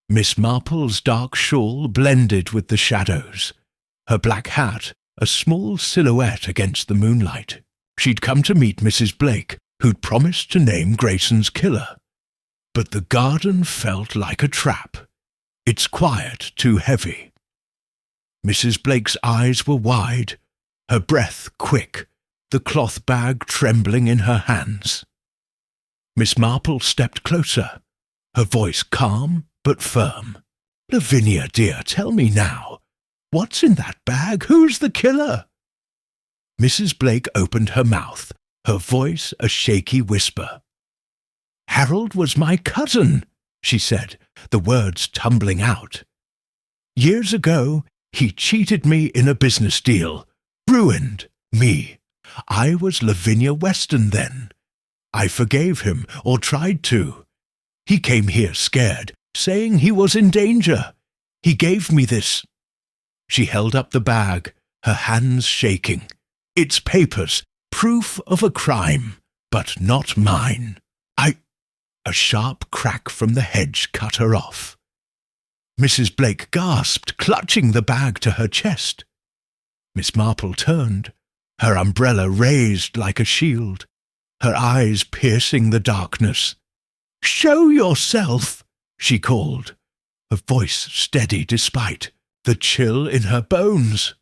A: Miss Marple's dark shawl blended with the shadows, her black hat a small silhouette against the moonlight. She'd come to meet Mrs. Blake, who'd promised to name Grayson's killer. But the garden felt like a trap, its quiet too heavy. Mrs. Blake's eyes were wide, her breath quick, the cloth bag trembling in her hands. Miss Marple stepped closer, her voice calm but firm. "Lavinia, dear, tell me now. What's in that bag? Who's the killer?" Mrs. Blake opened her mouth, her voice a shaky whisper. "Harold was my cousin," she said, the words tumbling out. "Years ago, he cheated me in a business deal, ruined me. I was Lavinia Weston then. I forgave him, or tried to. He came here scared, saying he was in danger. He gave me this." She held up the bag, her hands shaking. "It's papers, proof of a crime, but not mine. A sharp crack from the hedge cut her off. Mrs. Blake gasped, clutching the bag to her chest. Miss Marple turned, her umbrella raised like a shield, her eyes piercing the darkness. "Show yourself," she called, her voice steady despite the chill in her bones.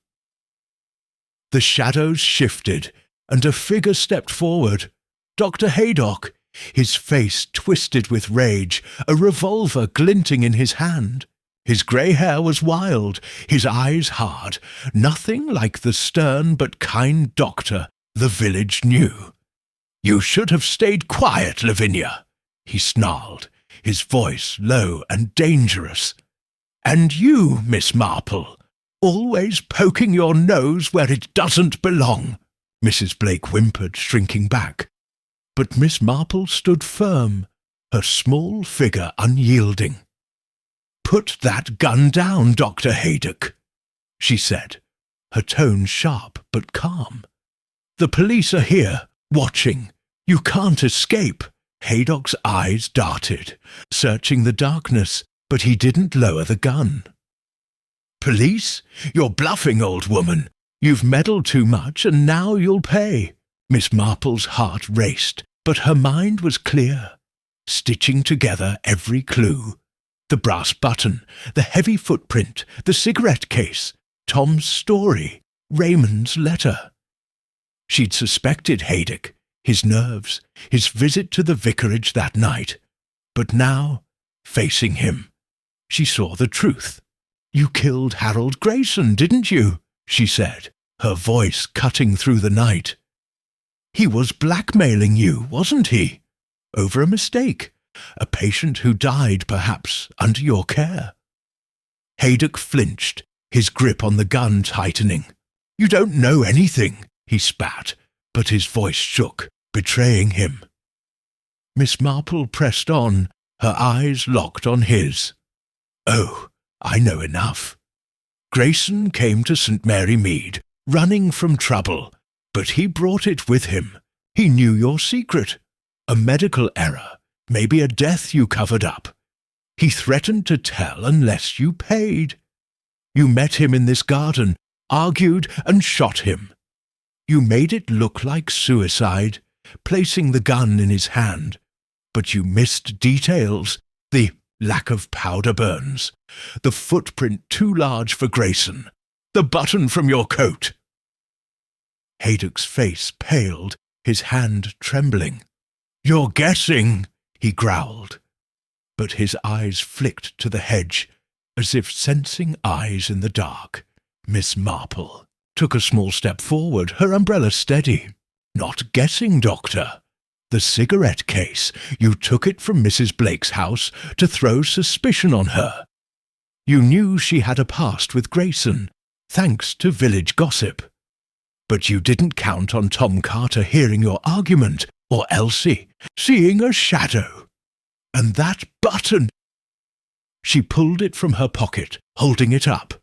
A: The shadows shifted, and a figure stepped forward. Dr. Haydock, his face twisted with rage, a revolver glinting in his hand. His grey hair was wild, his eyes hard, nothing like the stern but kind doctor the village knew. "You should have stayed quiet, Lavinia," he snarled, his voice low and dangerous. "And you, Miss Marple, Always poking your nose where it doesn't belong, Mrs. Blake whimpered, shrinking back. But Miss Marple stood firm, her small figure unyielding. "Put that gun down, Dr. Haydock," she said, her tone sharp but calm. "The police are here, watching. You can't escape." Haydock's eyes darted, searching the darkness, but he didn't lower the gun. "Police? You're bluffing, old woman. You've meddled too much, and now you'll pay." Miss Marple's heart raced, but her mind was clear, stitching together every clue. The brass button, the heavy footprint, the cigarette case, Tom's story, Raymond's letter. She'd suspected Haydock, his nerves, his visit to the vicarage that night. But now, facing him, she saw the truth. "You killed Harold Grayson, didn't you?" she said, her voice cutting through the night. "He was blackmailing you, wasn't he? Over a mistake, a patient who died, perhaps, under your care." Haydock flinched, his grip on the gun tightening. "You don't know anything," he spat, but his voice shook, betraying him. Miss Marple pressed on, her eyes locked on his. "Oh, I know enough. Grayson came to St. Mary Mead, running from trouble, but he brought it with him. He knew your secret. A medical error, maybe a death you covered up. He threatened to tell unless you paid. You met him in this garden, argued and shot him. You made it look like suicide, placing the gun in his hand, but you missed details, the lack of powder burns, the footprint too large for Grayson, the button from your coat." Haydock's face paled, his hand trembling. "You're guessing," he growled. But his eyes flicked to the hedge, as if sensing eyes in the dark. Miss Marple took a small step forward, her umbrella steady. "Not guessing, Doctor. The cigarette case, you took it from Mrs. Blake's house to throw suspicion on her. You knew she had a past with Grayson, thanks to village gossip. But you didn't count on Tom Carter hearing your argument, or Elsie seeing a shadow. And that button—" She pulled it from her pocket, holding it up.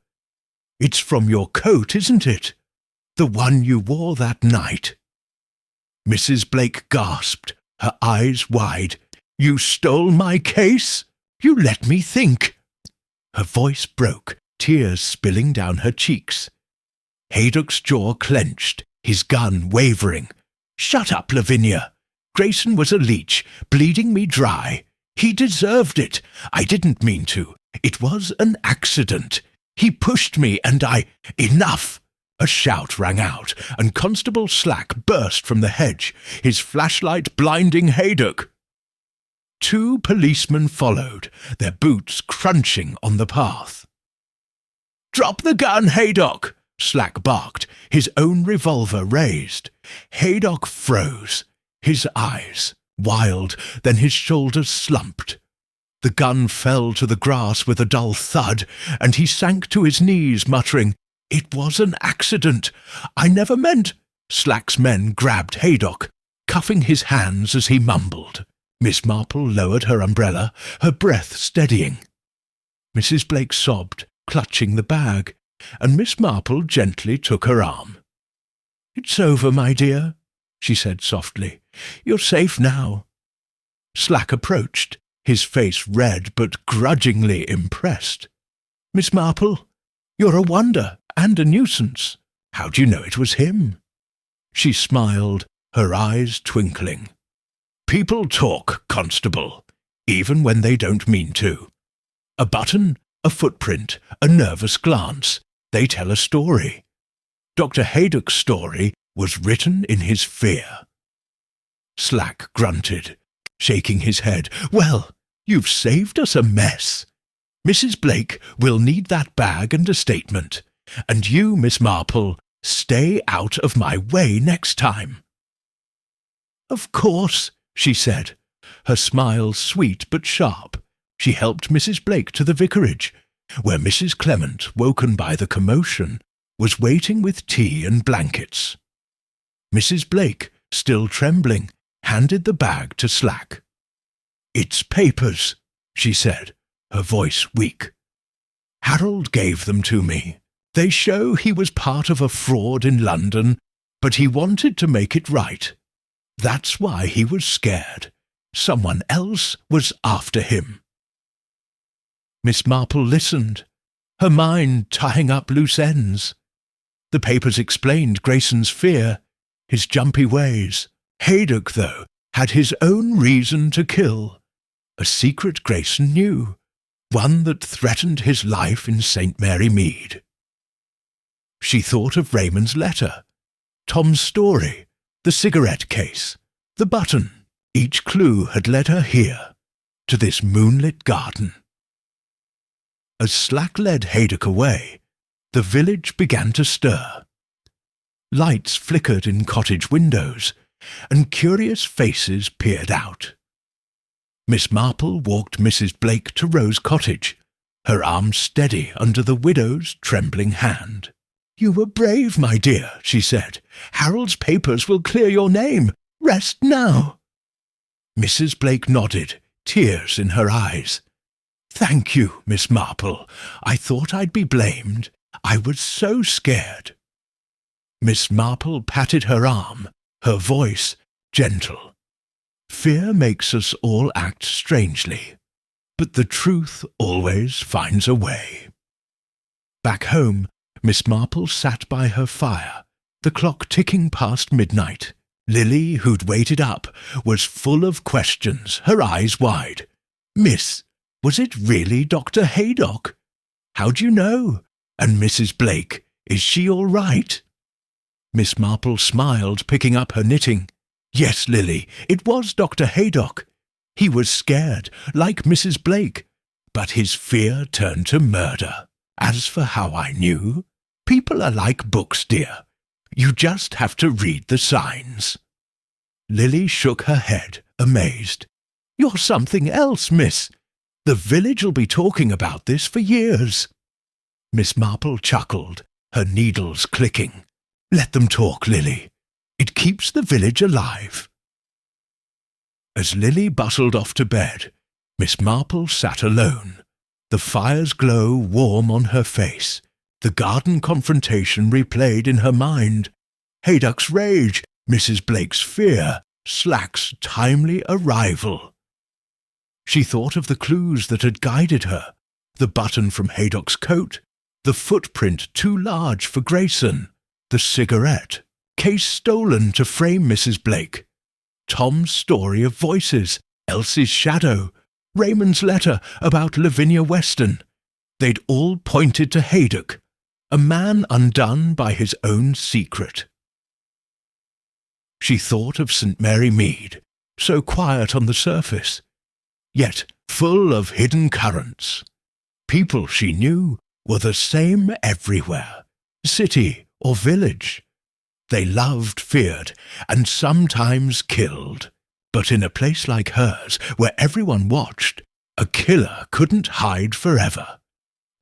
A: "It's from your coat, isn't it? The one you wore that night." Mrs. Blake gasped, her eyes wide. "You stole my case? You let me think." Her voice broke, tears spilling down her cheeks. Haydock's jaw clenched, his gun wavering. "Shut up, Lavinia. Grayson was a leech, bleeding me dry. He deserved it. I didn't mean to. It was an accident. He pushed me and I— Enough!" A shout rang out, and Constable Slack burst from the hedge, his flashlight blinding Haydock. 2 policemen followed, their boots crunching on the path. "Drop the gun, Haydock!" Slack barked, his own revolver raised. Haydock froze, his eyes wild, then his shoulders slumped. The gun fell to the grass with a dull thud, and he sank to his knees, muttering, "It was an accident. I never meant—" Slack's men grabbed Haydock, cuffing his hands as he mumbled. Miss Marple lowered her umbrella, her breath steadying. Mrs. Blake sobbed, clutching the bag, and Miss Marple gently took her arm. "It's over, my dear," she said softly. "You're safe now." Slack approached, his face red but grudgingly impressed. "Miss Marple, you're a wonder and a nuisance. How do you know it was him?" She smiled, her eyes twinkling. "People talk, Constable, even when they don't mean to. A button, a footprint, a nervous glance, they tell a story. Dr. Haydock's story was written in his fear." Slack grunted, shaking his head. "Well, you've saved us a mess. Mrs. Blake will need that bag and a statement. And you, Miss Marple, stay out of my way next time." "Of course," she said, her smile sweet but sharp. She helped Mrs. Blake to the vicarage, where Mrs. Clement, woken by the commotion, was waiting with tea and blankets. Mrs. Blake, still trembling, handed the bag to Slack. "It's papers," she said, her voice weak. "Harold gave them to me. They show he was part of a fraud in London, but he wanted to make it right. That's why he was scared. Someone else was after him." Miss Marple listened, her mind tying up loose ends. The papers explained Grayson's fear, his jumpy ways. Haydock, though, had his own reason to kill. A secret Grayson knew, one that threatened his life in St. Mary Mead. She thought of Raymond's letter, Tom's story, the cigarette case, the button. Each clue had led her here, to this moonlit garden. As Slack led Haydock away, the village began to stir. Lights flickered in cottage windows, and curious faces peered out. Miss Marple walked Mrs. Blake to Rose Cottage, her arm steady under the widow's trembling hand. "You were brave, my dear," she said. "Harold's papers will clear your name. Rest now." Mrs. Blake nodded, tears in her eyes. "Thank you, Miss Marple. I thought I'd be blamed. I was so scared." Miss Marple patted her arm, her voice gentle. "Fear makes us all act strangely, but the truth always finds a way." Back home, Miss Marple sat by her fire, the clock ticking past midnight. Lily, who'd waited up, was full of questions, her eyes wide. "Miss, was it really Dr. Haydock? How'd you know? And Mrs. Blake, is she all right?" Miss Marple smiled, picking up her knitting. "Yes, Lily, it was Dr. Haydock. He was scared, like Mrs. Blake, but his fear turned to murder. As for how I knew, people are like books, dear. You just have to read the signs." Lily shook her head, amazed. "You're something else, miss. The village'll be talking about this for years." Miss Marple chuckled, her needles clicking. "Let them talk, Lily. It keeps the village alive." As Lily bustled off to bed, Miss Marple sat alone, the fire's glow warm on her face, the garden confrontation replayed in her mind. Haydock's rage, Mrs. Blake's fear, Slack's timely arrival. She thought of the clues that had guided her, the button from Haydock's coat, the footprint too large for Grayson, the cigarette, case stolen to frame Mrs. Blake, Tom's story of voices, Elsie's shadow, Raymond's letter about Lavinia Weston. They'd all pointed to Haydock, a man undone by his own secret. She thought of St. Mary Mead, so quiet on the surface, yet full of hidden currents. People she knew were the same everywhere, city or village. They loved, feared, and sometimes killed. But in a place like hers, where everyone watched, a killer couldn't hide forever.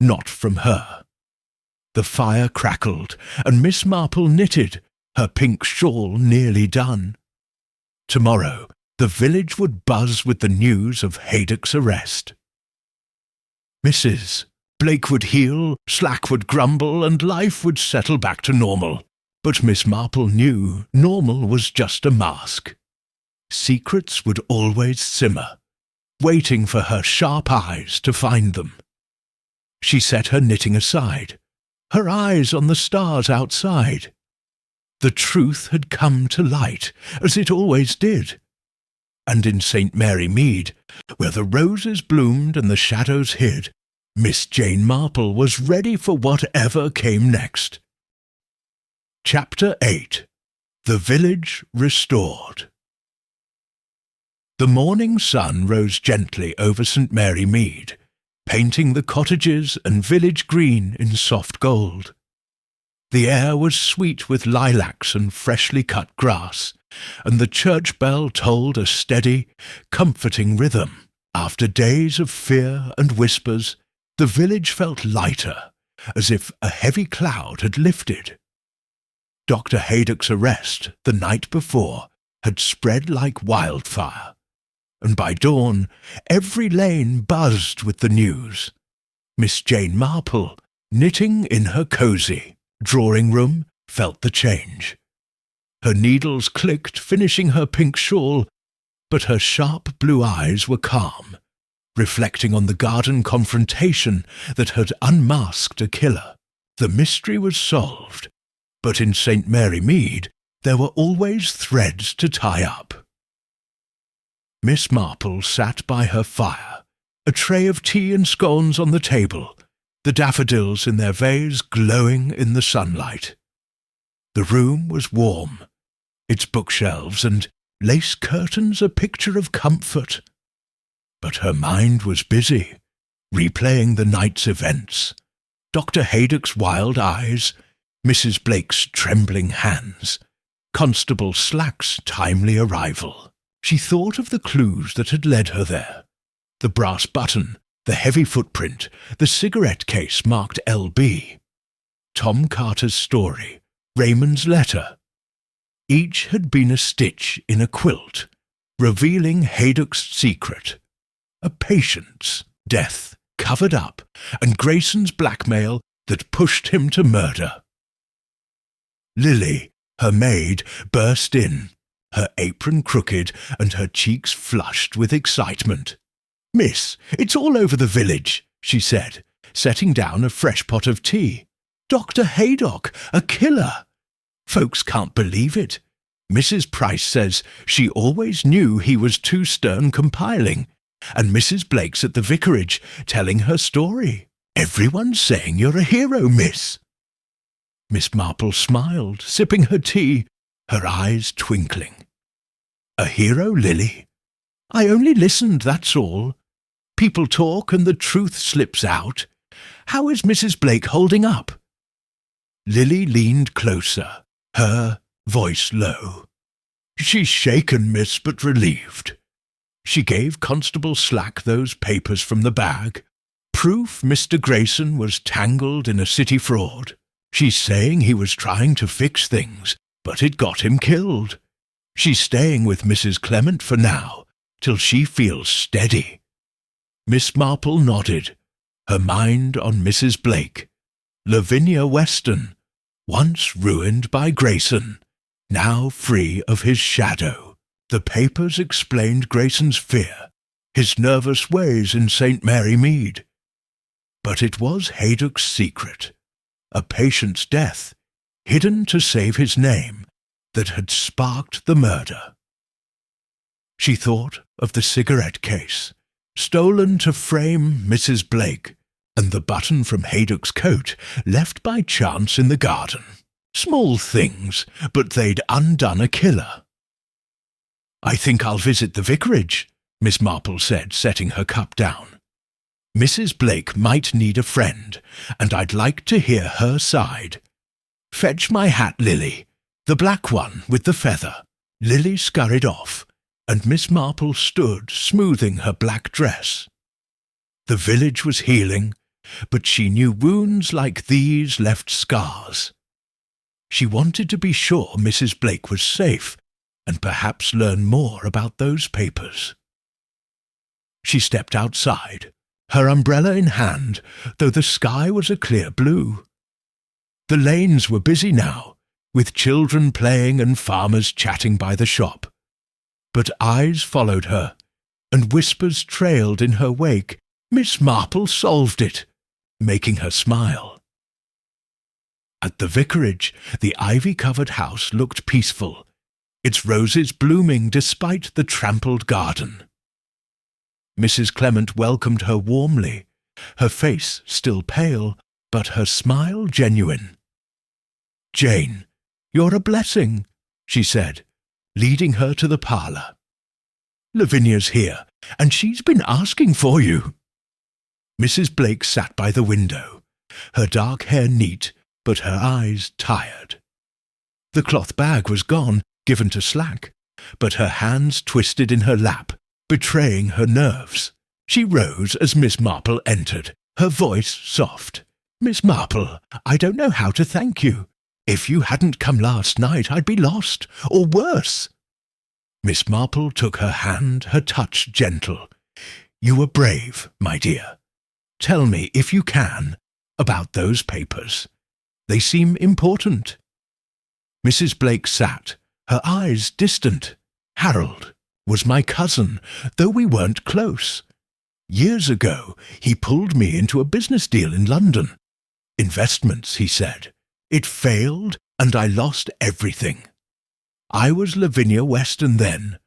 A: Not from her. The fire crackled, and Miss Marple knitted, her pink shawl nearly done. Tomorrow, the village would buzz with the news of Haydock's arrest. Mrs. Blake would heal, Slack would grumble, and life would settle back to normal. But Miss Marple knew normal was just a mask. Secrets would always simmer, waiting for her sharp eyes to find them. She set her knitting aside, her eyes on the stars outside. The truth had come to light, as it always did. And in St. Mary Mead, where the roses bloomed and the shadows hid, Miss Jane Marple was ready for whatever came next. Chapter 8. The Village Restored. The morning sun rose gently over St. Mary Mead, painting the cottages and village green in soft gold. The air was sweet with lilacs and freshly cut grass, and the church bell tolled a steady, comforting rhythm. After days of fear and whispers, The village felt lighter, as if a heavy cloud had lifted. Dr. Haydock's arrest the night before had spread like wildfire, and by dawn every lane buzzed with the news. Miss Jane Marple, knitting in her cosy drawing-room, felt the change. Her needles clicked, finishing her pink shawl, but her sharp blue eyes were calm, reflecting on the garden confrontation that had unmasked a killer. The mystery was solved, but in St. Mary Mead there were always threads to tie up. Miss Marple sat by her fire, a tray of tea and scones on the table, the daffodils in their vase glowing in the sunlight. The room was warm, its bookshelves and lace curtains a picture of comfort. But her mind was busy, replaying the night's events. Dr. Haydock's wild eyes, Mrs. Blake's trembling hands, Constable Slack's timely arrival. She thought of the clues that had led her there. The brass button, the heavy footprint, the cigarette case marked L.B., Tom Carter's story, Raymond's letter. Each had been a stitch in a quilt, revealing Haydock's secret. A patient's death covered up, and Grayson's blackmail that pushed him to murder. Lily, her maid, burst in, her apron crooked and her cheeks flushed with excitement. "Miss, it's all over the village," she said, setting down a fresh pot of tea. "Dr. Haydock, a killer! Folks can't believe it. Mrs. Price says she always knew he was too stern compiling, and Mrs. Blake's at the vicarage telling her story. Everyone's saying you're a hero, miss." Miss Marple smiled, sipping her tea, her eyes twinkling. "A hero, Lily? I only listened, that's all. People talk and the truth slips out. How is Mrs. Blake holding up?" Lily leaned closer, her voice low. "She's shaken, miss, but relieved." She gave Constable Slack those papers from the bag. Proof Mr. Grayson was tangled in a city fraud. She's saying he was trying to fix things, but it got him killed. She's staying with Mrs. Clement for now, till she feels steady. Miss Marple nodded, her mind on Mrs. Blake. Lavinia Weston, once ruined by Grayson, now free of his shadow. The papers explained Grayson's fear, his nervous ways in St. Mary Mead. But it was Haydock's secret, a patient's death, hidden to save his name, that had sparked the murder. She thought of the cigarette case, stolen to frame Mrs. Blake, and the button from Haydock's coat left by chance in the garden. Small things, but they'd undone a killer. "I think I'll visit the vicarage," Miss Marple said, setting her cup down. "Mrs. Blake might need a friend, and I'd like to hear her side. Fetch my hat, Lily, the black one with the feather." Lily scurried off, and Miss Marple stood smoothing her black dress. The village was healing, but she knew wounds like these left scars. She wanted to be sure Mrs. Blake was safe, and perhaps learn more about those papers. She stepped outside, her umbrella in hand, though the sky was a clear blue. The lanes were busy now, with children playing and farmers chatting by the shop. But eyes followed her, and whispers trailed in her wake. Miss Marple solved it, making her smile. At the vicarage, the ivy-covered house looked peaceful, its roses blooming despite the trampled garden. Mrs. Clement welcomed her warmly, her face still pale, but her smile genuine. "Jane, you're a blessing," she said, leading her to the parlour. "Lavinia's here, and she's been asking for you." Mrs. Blake sat by the window, her dark hair neat, but her eyes tired. The cloth bag was gone, given to Slack, but her hands twisted in her lap, betraying her nerves. She rose as Miss Marple entered, her voice soft. "Miss Marple, I don't know how to thank you. If you hadn't come last night, I'd be lost, or worse." Miss Marple took her hand, her touch gentle. "You were brave, my dear. Tell me, if you can, about those papers. They seem important." Mrs. Blake sat, her eyes distant. "Harold was my cousin, though we weren't close. Years ago, he pulled me into a business deal in London. Investments, he said. It failed, and I lost everything. I was Lavinia Weston then.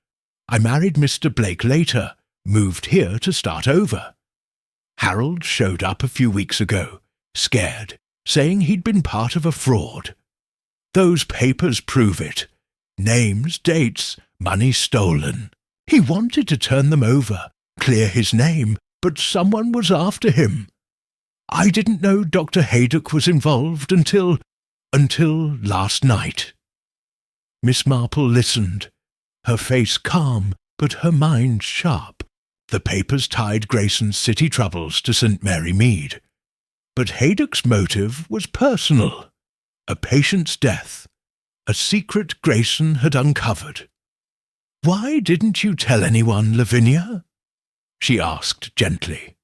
A: I married Mr. Blake later, moved here to start over. Harold showed up a few weeks ago, scared, saying he'd been part of a fraud. Those papers prove it. Names, dates, money stolen. He wanted to turn them over, clear his name, but someone was after him. I didn't know Dr. Haydock was involved until last night." Miss Marple listened, her face calm, but her mind sharp. The papers tied Grayson's city troubles to St. Mary Mead. But Haydock's motive was personal. A patient's death. A secret Grayson had uncovered. "Why didn't you tell anyone, Lavinia?" she asked gently.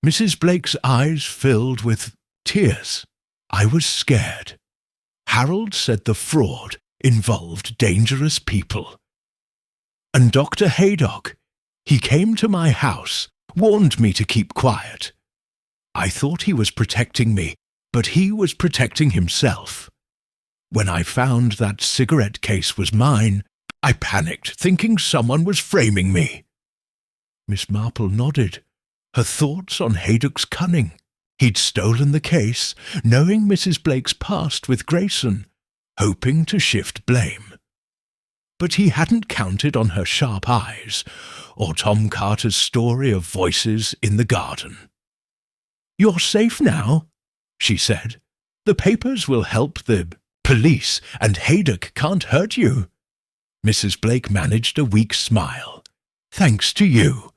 A: Mrs. Blake's eyes filled with tears. "I was scared. Harold said the fraud involved dangerous people. And Dr. Haydock, he came to my house, warned me to keep quiet. I thought he was protecting me, but he was protecting himself. When I found that cigarette case was mine, I panicked, thinking someone was framing me." Miss Marple nodded, her thoughts on Haydock's cunning. He'd stolen the case, knowing Mrs. Blake's past with Grayson, hoping to shift blame. But he hadn't counted on her sharp eyes, or Tom Carter's story of voices in the garden. "You're safe now," she said. "The papers will help the police, and Haydock can't hurt you." Mrs. Blake managed a weak smile. "Thanks to you.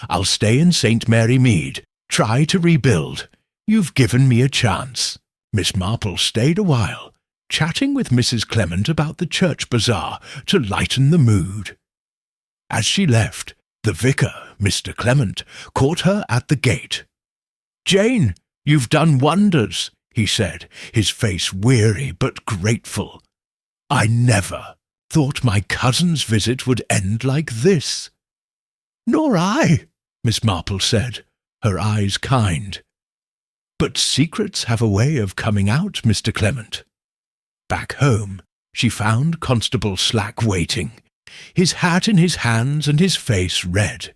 A: I'll stay in St. Mary Mead, try to rebuild. You've given me a chance." Miss Marple stayed a while, chatting with Mrs. Clement about the church bazaar to lighten the mood. As she left, the vicar, Mr. Clement, caught her at the gate. "Jane, you've done wonders," he said, his face weary but grateful. "I never thought my cousin's visit would end like this." "Nor I," Miss Marple said, her eyes kind. "But secrets have a way of coming out, Mr. Clement." Back home, she found Constable Slack waiting, his hat in his hands and his face red.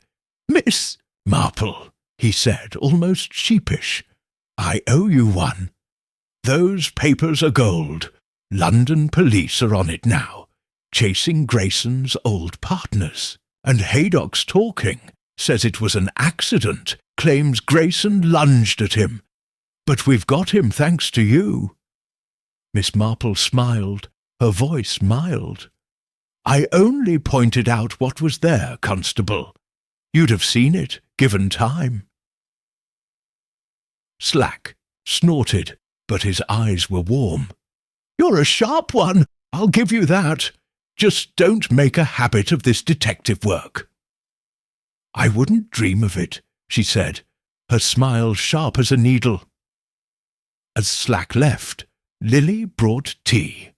A: "Miss Marple," he said, almost sheepish, "I owe you one. Those papers are gold. London police are on it now, chasing Grayson's old partners. And Haydock's talking, says it was an accident, claims Grayson lunged at him. But we've got him thanks to you." Miss Marple smiled, her voice mild. "I only pointed out what was there, Constable. You'd have seen it, given time." Slack snorted, but his eyes were warm. "You're a sharp one, I'll give you that. Just don't make a habit of this detective work." "I wouldn't dream of it," she said, her smile sharp as a needle. As Slack left, Lily brought tea,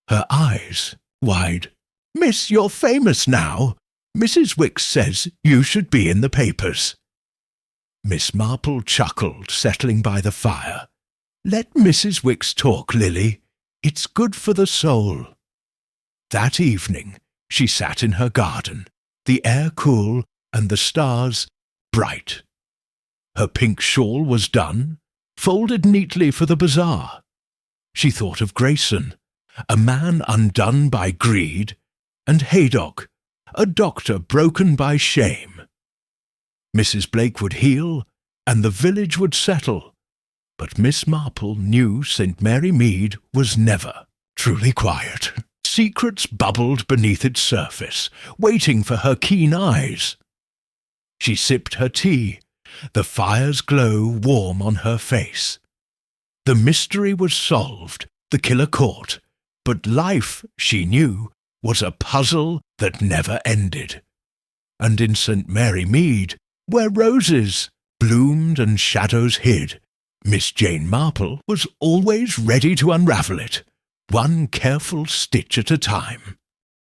A: her eyes wide. "Miss, you're famous now. Mrs. Wicks says you should be in the papers." Miss Marple chuckled, settling by the fire. "Let Mrs. Wicks talk, Lily. It's good for the soul." That evening she sat in her garden, the air cool and the stars bright. Her pink shawl was done, folded neatly for the bazaar. She thought of Grayson, a man undone by greed, and Haydock, a doctor broken by shame. Mrs. Blake would heal, and the village would settle, but Miss Marple knew St. Mary Mead was never truly quiet. Secrets bubbled beneath its surface, waiting for her keen eyes. She sipped her tea, the fire's glow warm on her face. The mystery was solved, the killer caught, but life, she knew, was a puzzle that never ended. And in St. Mary Mead, where roses bloomed and shadows hid, Miss Jane Marple was always ready to unravel it, one careful stitch at a time.